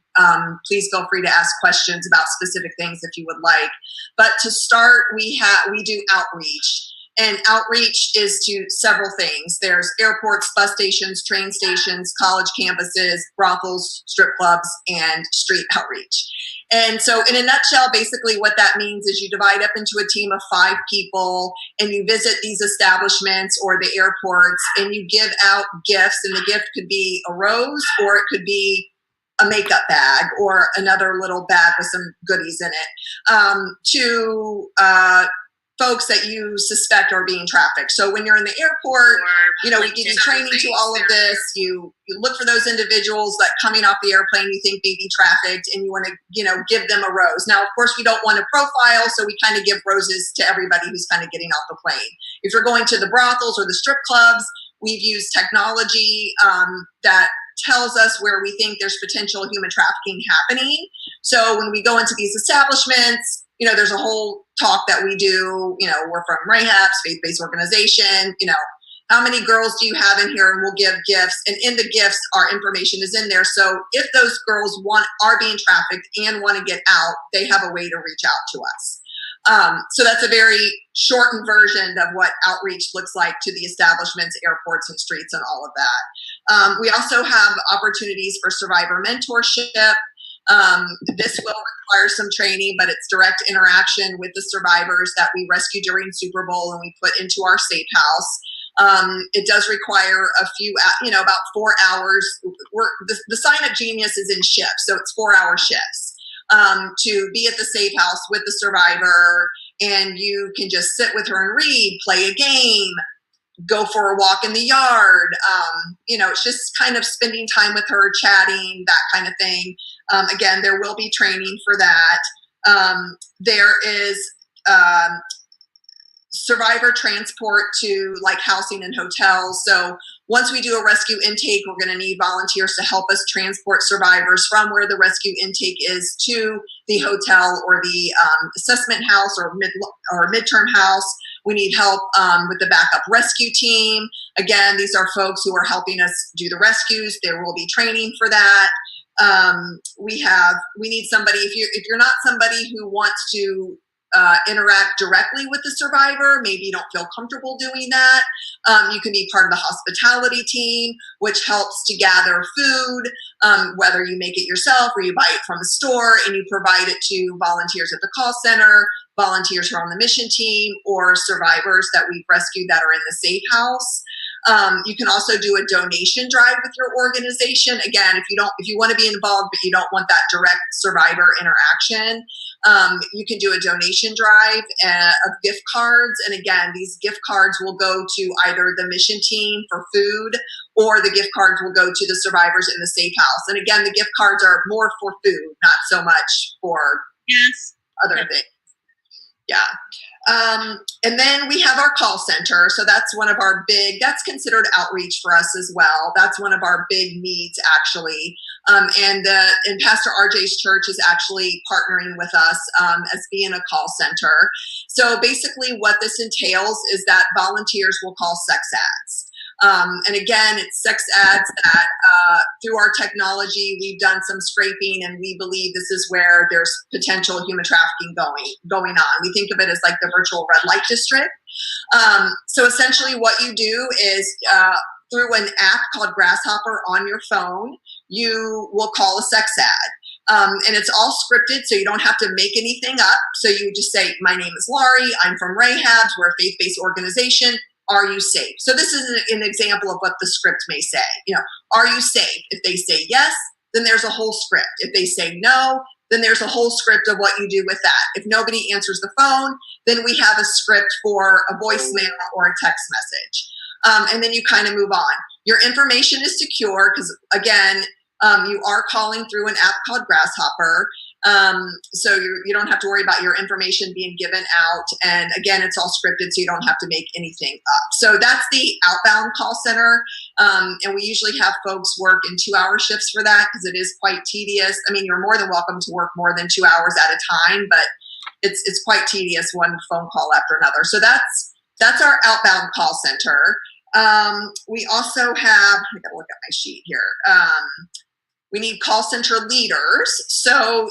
please feel free to ask questions about specific things if you would like. But to start, we do outreach. And outreach is to several things. There's airports, bus stations, train stations, college campuses, brothels, strip clubs, and street outreach. And so in a nutshell, basically what that means is you divide up into a team of 5 people and you visit these establishments or the airports and you give out gifts, and the gift could be a rose or it could be a makeup bag or another little bag with some goodies in it, to folks that you suspect are being trafficked. So when you're in the airport, we give you training to all of this. You look for those individuals that coming off the airplane you think may be trafficked, and you want to, give them a rose. Now, of course, we don't want to profile, so we kind of give roses to everybody who's kind of getting off the plane. If you're going to the brothels or the strip clubs, we've used technology that tells us where we think there's potential human trafficking happening. So when we go into these establishments, there's a whole talk that we do, we're from Rahab's faith-based organization, how many girls do you have in here? And we'll give gifts, and in the gifts, our information is in there. So if those girls are being trafficked and want to get out, they have a way to reach out to us. So that's a very shortened version of what outreach looks like to the establishments, airports, and streets, and all of that. We also have opportunities for survivor mentorship. This will require some training, but it's direct interaction with the survivors that we rescue during Super Bowl and we put into our safe house. It does require a few, about 4 hours. The Sign Up Genius is in shifts, so it's 4-hour shifts. To be at the safe house with the survivor, and you can just sit with her and read, play a game, go for a walk in the yard. It's just kind of spending time with her, chatting, that kind of thing. Again, there will be training for that. There is survivor transport to like housing and hotels. So once we do a rescue intake, we're going to need volunteers to help us transport survivors from where the rescue intake is to the hotel or the assessment house or midterm house. We need help with the backup rescue team. Again, these are folks who are helping us do the rescues. There will be training for that. We need somebody, if you're not somebody who wants to interact directly with the survivor, maybe you don't feel comfortable doing that, you can be part of the hospitality team, which helps to gather food, whether you make it yourself or you buy it from a store, and you provide it to volunteers at the call center, volunteers who are on the mission team, or survivors that we've rescued that are in the safe house. You can also do a donation drive with your organization. Again, if you want to be involved, but you don't want that direct survivor interaction, you can do a donation drive of gift cards. And again, these gift cards will go to either the mission team for food, or the gift cards will go to the survivors in the safe house. And again, the gift cards are more for food, not so much for other things. Yeah. And then we have our call center. So that's one of our that's considered outreach for us as well. That's one of our big needs, actually. And Pastor RJ's church is actually partnering with us as being a call center. So basically what this entails is that volunteers will call sex ads. And again, it's sex ads that through our technology, we've done some scraping, and we believe this is where there's potential human trafficking going on. We think of it as like the virtual red light district. So essentially what you do is through an app called Grasshopper on your phone, you will call a sex ad. And it's all scripted, so you don't have to make anything up. So you just say, my name is Laurie, I'm from Rahab's, we're a faith-based organization. Are you safe? So this is an example of what the script may say. Are you safe? If they say yes, then there's a whole script. If they say no, then there's a whole script of what you do with that. If nobody answers the phone, then we have a script for a voicemail or a text message. And then you kind of move on. Your information is secure because, again, you are calling through an app called Grasshopper. So you don't have to worry about your information being given out. And again, it's all scripted, so you don't have to make anything up. So that's the outbound call center. And we usually have folks work in 2-hour shifts for that because it is quite tedious. I mean, you're more than welcome to work more than 2 hours at a time, but it's quite tedious, one phone call after another. So that's our outbound call center. We also have, I gotta look at my sheet here. We need call center leaders. So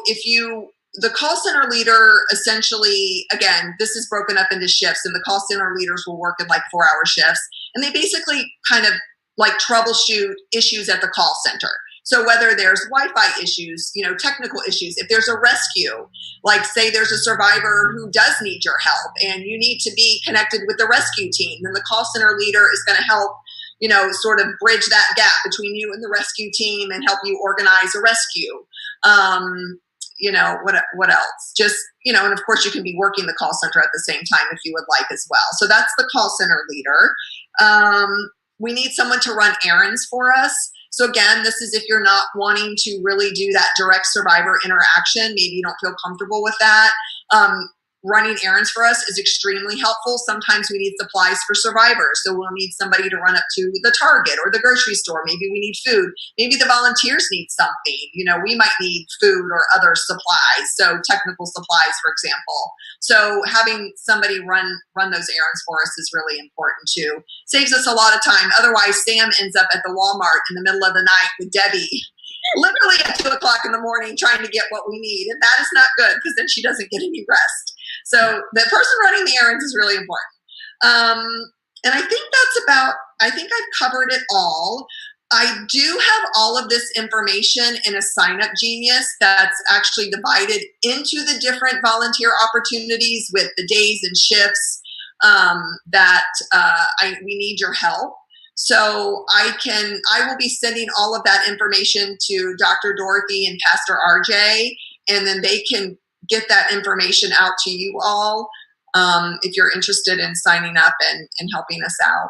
the call center leader essentially, again, this is broken up into shifts, and the call center leaders will work in like 4-hour shifts. And they basically kind of like troubleshoot issues at the call center. So whether there's Wi-Fi issues, technical issues, if there's a rescue, like say there's a survivor who does need your help and you need to be connected with the rescue team, then the call center leader is going to help, sort of bridge that gap between you and the rescue team and help you organize a rescue. What else? Just, and of course you can be working the call center at the same time if you would like as well. So that's the call center leader. We need someone to run errands for us. So again, this is if you're not wanting to really do that direct survivor interaction, maybe you don't feel comfortable with that. Running errands for us is extremely helpful. Sometimes we need supplies for survivors. So we'll need somebody to run up to the Target or the grocery store. Maybe we need food. Maybe the volunteers need something. We might need food or other supplies. So technical supplies, for example. So having somebody run those errands for us is really important too. Saves us a lot of time. Otherwise, Sam ends up at the Walmart in the middle of the night with Debbie, literally at 2 o'clock in the morning trying to get what we need. And that is not good because then she doesn't get any rest. So the person running the errands is really important. And I think I've covered it all. I do have all of this information in a sign-up genius that's actually divided into the different volunteer opportunities with the days and shifts that we need your help. So I will be sending all of that information to Dr. Dorothy and Pastor RJ, and then they can get that information out to you all if you're interested in signing up and helping us out.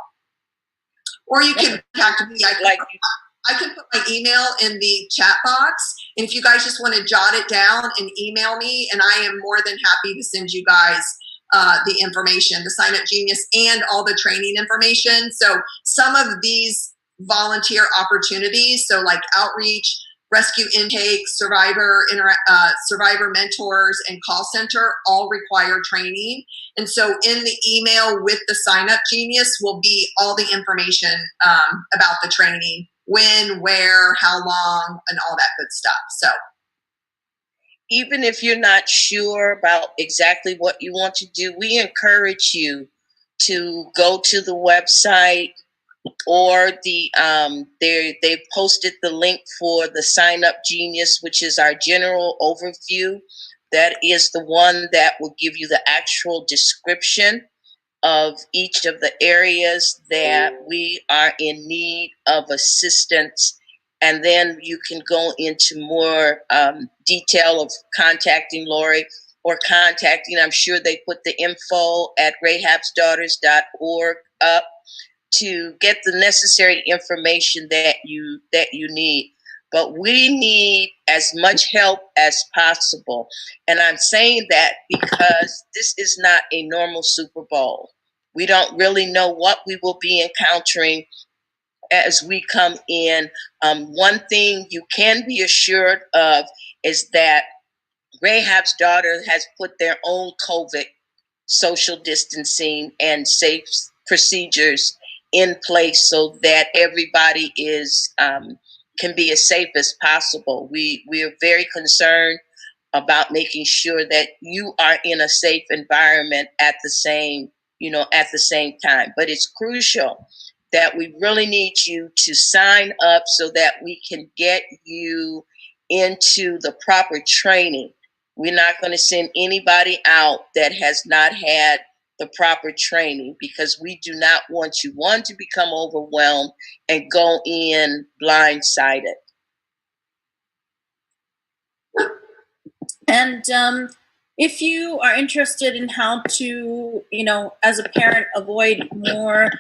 Or you can contact me. I can put my email in the chat box, and if you guys just want to jot it down and email me, and I am more than happy to send you guys the information, the Sign Up Genius, and all the training information. So some of these volunteer opportunities, so like outreach, rescue intake, survivor mentors, and call center all require training. And so in the email with the Sign Up Genius will be all the information about the training, when, where, how long, and all that good stuff. So even if you're not sure about exactly what you want to do, we encourage you to go to the website, or they posted the link for the Sign Up Genius, which is our general overview. That is the one that will give you the actual description of each of the areas that we are in need of assistance. And then you can go into more detail of contacting Lori or contacting, I'm sure they put the info at rahabsdaughters.org up to get the necessary information that you need. But we need as much help as possible. And I'm saying that because this is not a normal Super Bowl. We don't really know what we will be encountering as we come in. One thing you can be assured of is that Rahab's Daughter has put their own COVID social distancing and safe procedures in place so that everybody is can be as safe as possible. We are very concerned about making sure that you are in a safe environment at the same time. But it's crucial that we really need you to sign up so that we can get you into the proper training. We're not going to send anybody out that has not had the proper training, because we do not want you, one, to become overwhelmed and go in blindsided. And if you are interested in how to, as a parent, avoid more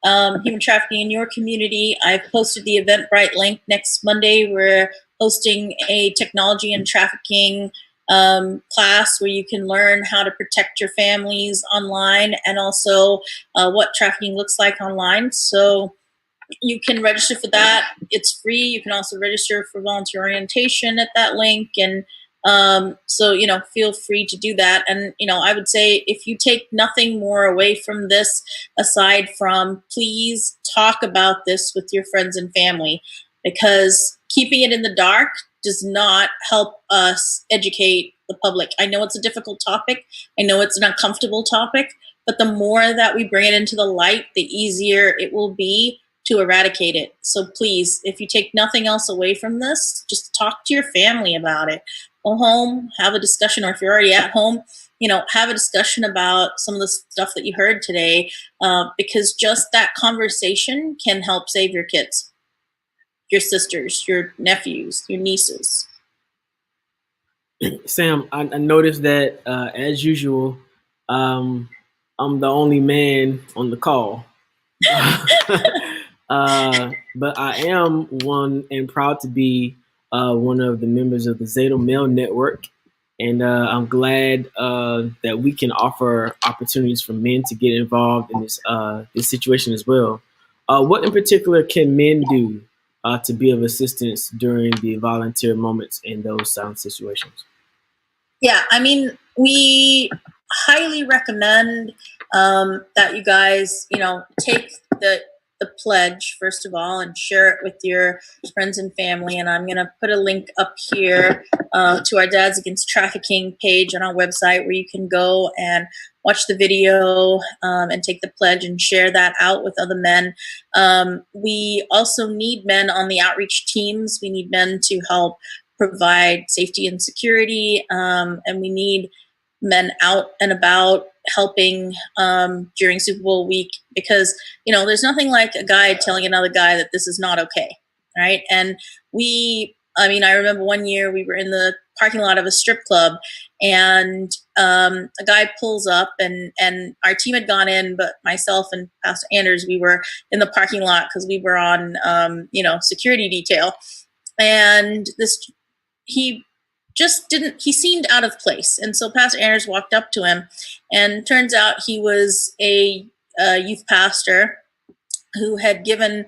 human trafficking in your community, I've posted the Eventbrite link. Next Monday, we're hosting a technology and trafficking class where you can learn how to protect your families online, and also what trafficking looks like online. So you can register for that. It's free. You can also register for volunteer orientation at that link. And so, feel free to do that. And, I would say if you take nothing more away from this, aside from please talk about this with your friends and family, because keeping it in the dark does not help us educate the public. I know it's a difficult topic. I know it's an uncomfortable topic, but the more that we bring it into the light, the easier it will be to eradicate it. So please, if you take nothing else away from this, just talk to your family about it. Go home, have a discussion, or if you're already at home, have a discussion about some of the stuff that you heard today, because just that conversation can help save your kids, your sisters, your nephews, your nieces. Sam, I noticed that as usual, I'm the only man on the call. But I am one and proud to be one of the members of the Zeta Male Network. And I'm glad that we can offer opportunities for men to get involved in this situation as well. What in particular can men do to be of assistance during the volunteer moments in those silent situations? Yeah, I mean, we highly recommend that you guys, take the pledge, first of all, and share it with your friends and family. And I'm going to put a link up here to our Dads Against Trafficking page on our website, where you can go and watch the video and take the pledge and share that out with other men. We also need men on the outreach teams. We need men to help provide safety and security, and we need men out and about helping during Super Bowl week, because there's nothing like a guy telling another guy that this is not okay, right? And I remember one year we were in the parking lot of a strip club, and a guy pulls up, and our team had gone in, but myself and Pastor Anders, we were in the parking lot because we were on security detail, and he seemed out of place. And so Pastor Anders walked up to him, and turns out he was a youth pastor who had given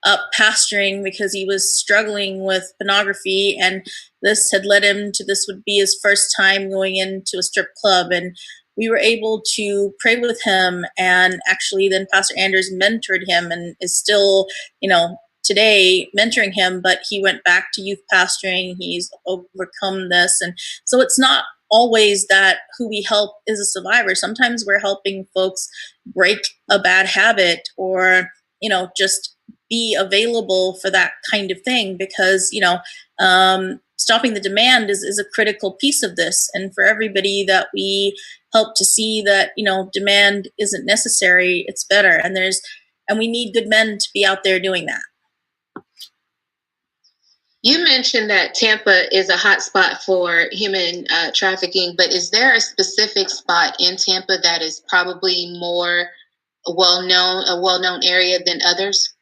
up pastoring because he was struggling with pornography, and this had led him to, this would be his first time going into a strip club. And we were able to pray with him, and actually then Pastor Anders mentored him and is still, today mentoring him, but he went back to youth pastoring. He's overcome this. And so it's not always that who we help is a survivor. Sometimes we're helping folks break a bad habit, or just be available for that kind of thing, because stopping the demand is a critical piece of this. And for everybody that we help to see that demand isn't necessary, it's better. And we need good men to be out there doing that. You mentioned that Tampa is a hot spot for human trafficking, but is there a specific spot in Tampa that is probably more a well-known area than others?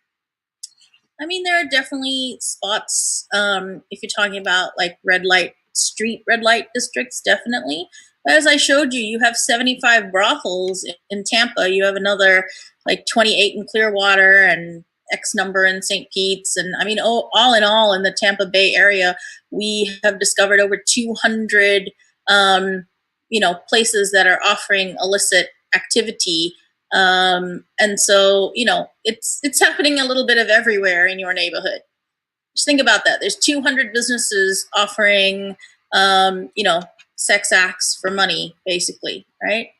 I mean, there are definitely spots, if you're talking about like red light districts, definitely. But as I showed you, you have 75 brothels in Tampa. You have another like 28 in Clearwater, and X number in St. Pete's. And I mean, all in all, in the Tampa Bay area, we have discovered over 200, places that are offering illicit activity. And so, it's happening a little bit of everywhere in your neighborhood. Just think about that. There's 200 businesses offering, sex acts for money, basically, right?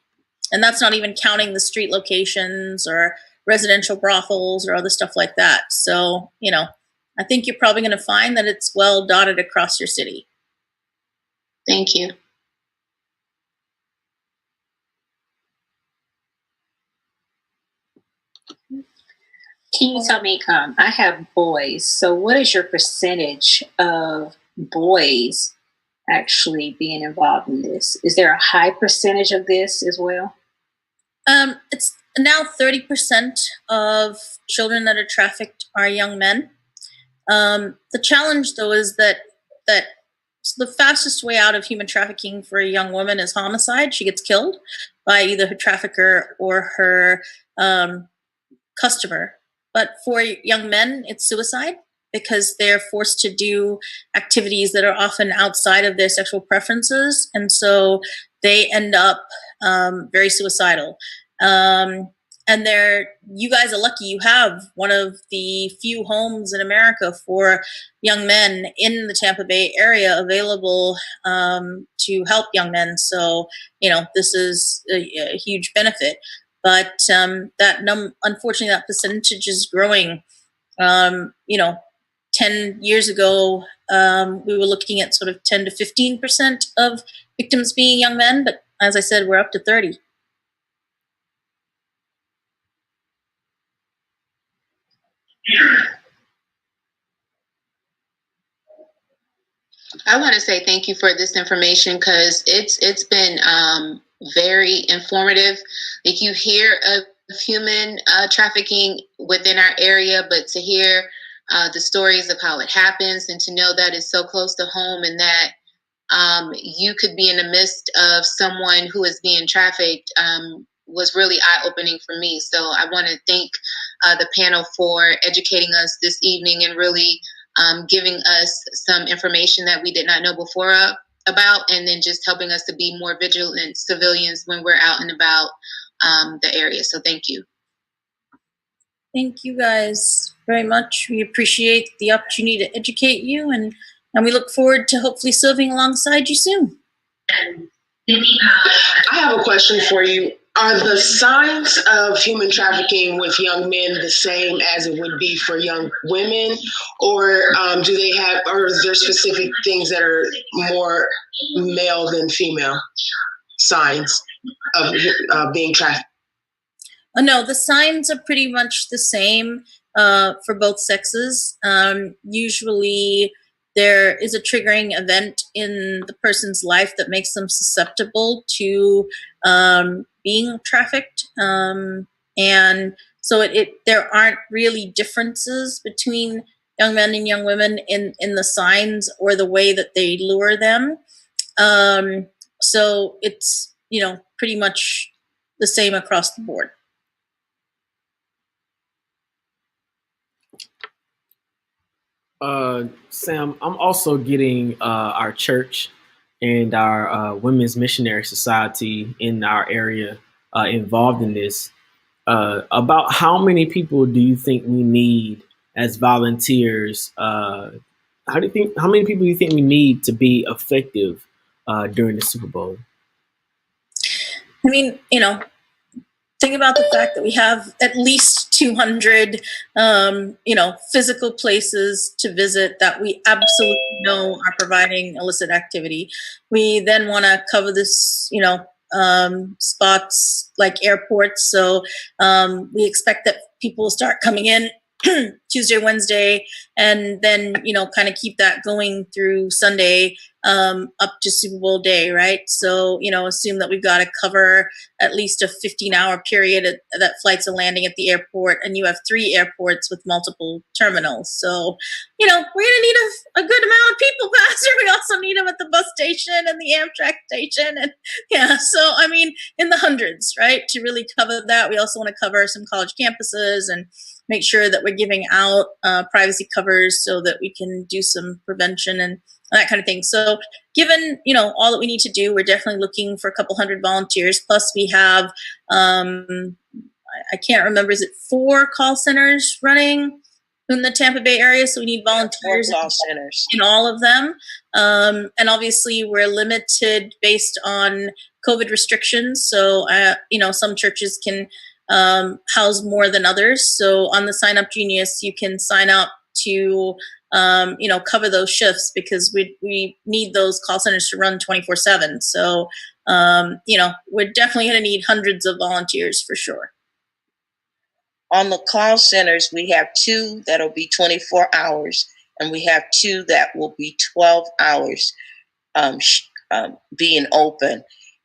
And that's not even counting the street locations or residential brothels or other stuff like that. So, I think you're probably going to find that it's well dotted across your city. Thank you. Can you tell me, I have boys, so what is your percentage of boys actually being involved in this? Is there a high percentage of this as well? It's now 30% of children that are trafficked are young men. The challenge, though, is that the fastest way out of human trafficking for a young woman is homicide. She gets killed by either her trafficker or her customer. But for young men, it's suicide, because they're forced to do activities that are often outside of their sexual preferences. And so they end up very suicidal. And you guys are lucky you have one of the few homes in America for young men in the Tampa Bay area available to help young men. So, this is a huge benefit. But unfortunately, that percentage is growing 10 years ago, we were looking at sort of 10 to 15% of victims being young men, but as I said, we're up to 30. I want to say thank you for this information because it's been very informative. Like you hear of human trafficking within our area, but to hear the stories of how it happens and to know that it's so close to home and that you could be in the midst of someone who is being trafficked was really eye-opening for me. So I want to thank the panel for educating us this evening and really giving us some information that we did not know before about, and then just helping us to be more vigilant civilians when we're out and about the area. So thank you. Thank you guys very much. We appreciate the opportunity to educate you, and we look forward to hopefully serving alongside you soon. I have a question for you. Are the signs of human trafficking with young men the same as it would be for young women, or do they have, or is there specific things that are more male than female signs of being trafficked? No, the signs are pretty much the same for both sexes. Usually there is a triggering event in the person's life that makes them susceptible to being trafficked. And so there aren't really differences between young men and young women in the signs or the way that they lure them. So it's, pretty much the same across the board. Sam, I'm also getting our church and our Women's Missionary Society in our area involved in this. About how many people do you think we need as volunteers? How many people do you think we need to be effective during the Super Bowl? I mean, think about the fact that we have at least 200, physical places to visit that we absolutely know are providing illicit activity. We then want to cover this, spots like airports. So we expect that people will start coming in Tuesday, Wednesday, and then, kind of keep that going through Sunday up to Super Bowl day, right? So, assume that we've got to cover at least a 15-hour period that flights are landing at the airport, and you have 3 airports with multiple terminals. So, we're going to need a good amount of people, Pastor. We also need them at the bus station and the Amtrak station. And so, I mean, in the hundreds, right, to really cover that. We also want to cover some college campuses and make sure that we're giving out privacy covers so that we can do some prevention and that kind of thing. So given, all that we need to do, we're definitely looking for a couple hundred volunteers. Plus we have, I can't remember, is it 4 call centers running in the Tampa Bay area? So we need volunteers 4 call centers in all of them. And obviously we're limited based on COVID restrictions. So, some churches can house more than others. So on the Sign Up Genius, you can sign up to cover those shifts because we need those call centers to run 24/7. So we're definitely going to need hundreds of volunteers for sure. On the call centers, we have 2 that'll be 24 hours, and we have 2 that will be 12 hours being open.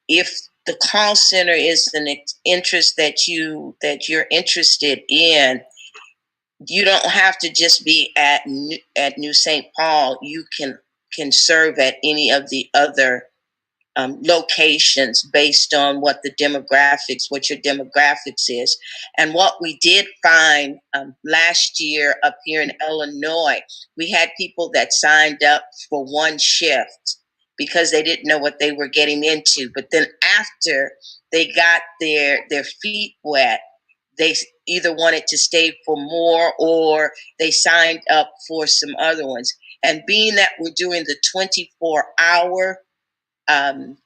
If the call center is an interest that you're interested in, you don't have to just be at New St. Paul. You can serve at any of the other locations based on what your demographics is. And what we did find last year up here in Illinois, we had people that signed up for 1 shift because they didn't know what they were getting into. But then after they got their feet wet, they either wanted to stay for more or they signed up for some other ones. And being that we're doing the 24-hour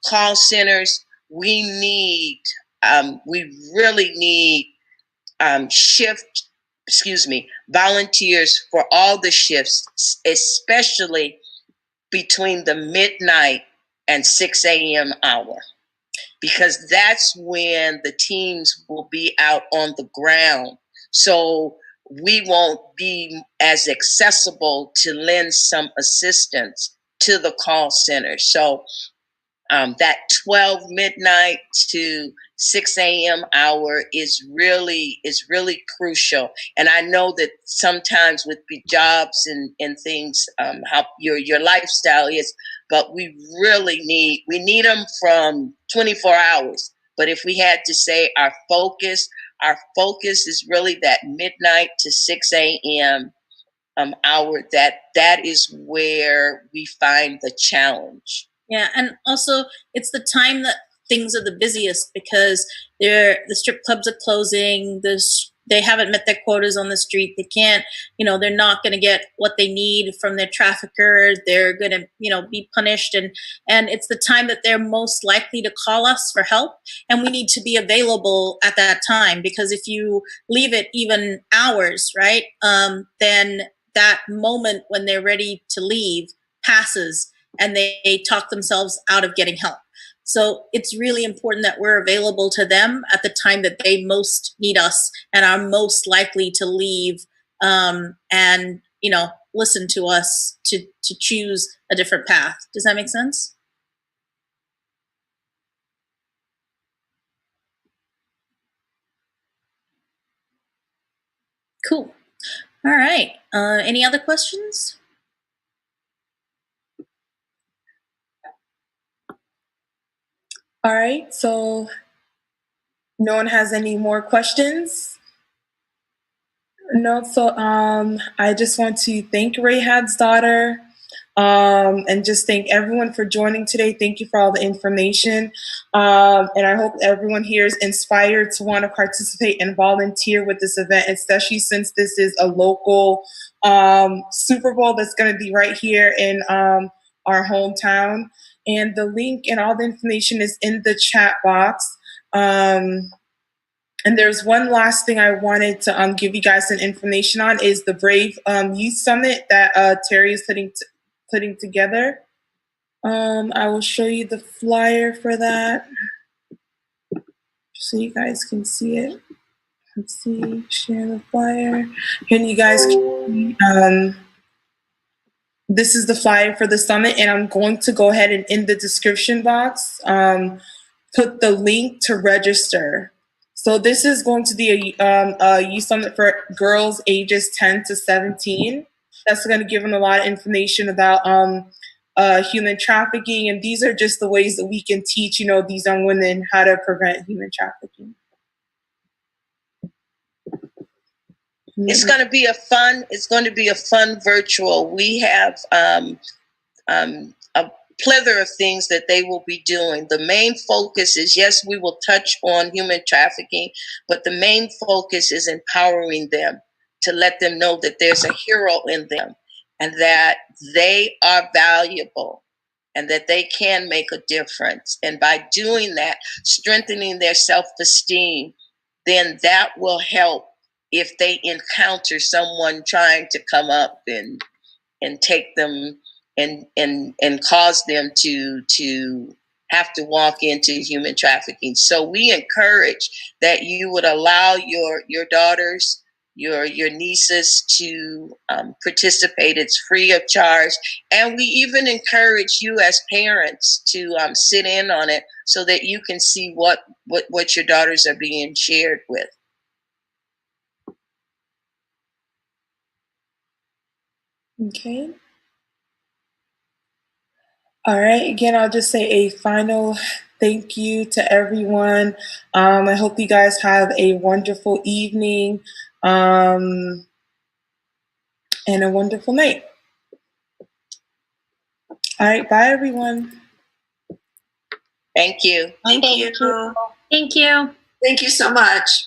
call centers, we really need shift volunteers for all the shifts, especially between the midnight and 6 a.m. hour, because that's when the teams will be out on the ground. So we won't be as accessible to lend some assistance to the call center. So that 12 midnight to 6 a.m. hour is really crucial. And I know that sometimes with the jobs and things, how your lifestyle is, but we need them from 24 hours. But if we had to say our focus is really that midnight to 6 a.m. Hour. That is where we find the challenge. Yeah, and also it's the time that things are the busiest because the strip clubs are closing. They haven't met their quotas on the street. They can't, they're not going to get what they need from their traffickers. They're going to, be punished, and it's the time that they're most likely to call us for help. And we need to be available at that time, because if you leave it even hours, right, then that moment when they're ready to leave passes, and they talk themselves out of getting help. So it's really important that we're available to them at the time that they most need us and are most likely to leave, and listen to us to choose a different path. Does that make sense? Cool. All right. Any other questions? All right, so no one has any more questions? No, so I just want to thank Rahad's daughter, and just thank everyone for joining today. Thank you for all the information, and I hope everyone here is inspired to want to participate and volunteer with this event, especially since this is a local Super Bowl that's going to be right here in our hometown. And the link and all the information is in the chat box. And there's one last thing I wanted to give you guys some information on is the Brave Youth Summit that Terry is putting together. I will show you the flyer for that so you guys can see it. Let's see, share the flyer. And you guys can this is the flyer for the summit, and I'm going to go ahead and in the description box put the link to register. So this is going to be a youth summit for girls ages 10 to 17. That's going to give them a lot of information about human trafficking, and these are just the ways that we can teach, these young women how to prevent human trafficking. It's going to be a fun virtual. We have a plethora of things that they will be doing. The main focus is, yes, we will touch on human trafficking, but the main focus is empowering them to let them know that there's a hero in them and that they are valuable and that they can make a difference. And by doing that, strengthening their self-esteem, then that will help if they encounter someone trying to come up and take them and cause them to have to walk into human trafficking. So we encourage that you would allow your daughters, your nieces to participate. It's free of charge. And we even encourage you as parents to sit in on it so that you can see what your daughters are being shared with. Okay. All right. Again, I'll just say a final thank you to everyone. I hope you guys have a wonderful evening and a wonderful night. All right. Bye, everyone. Thank you. Thank you. Thank you. Thank you so much.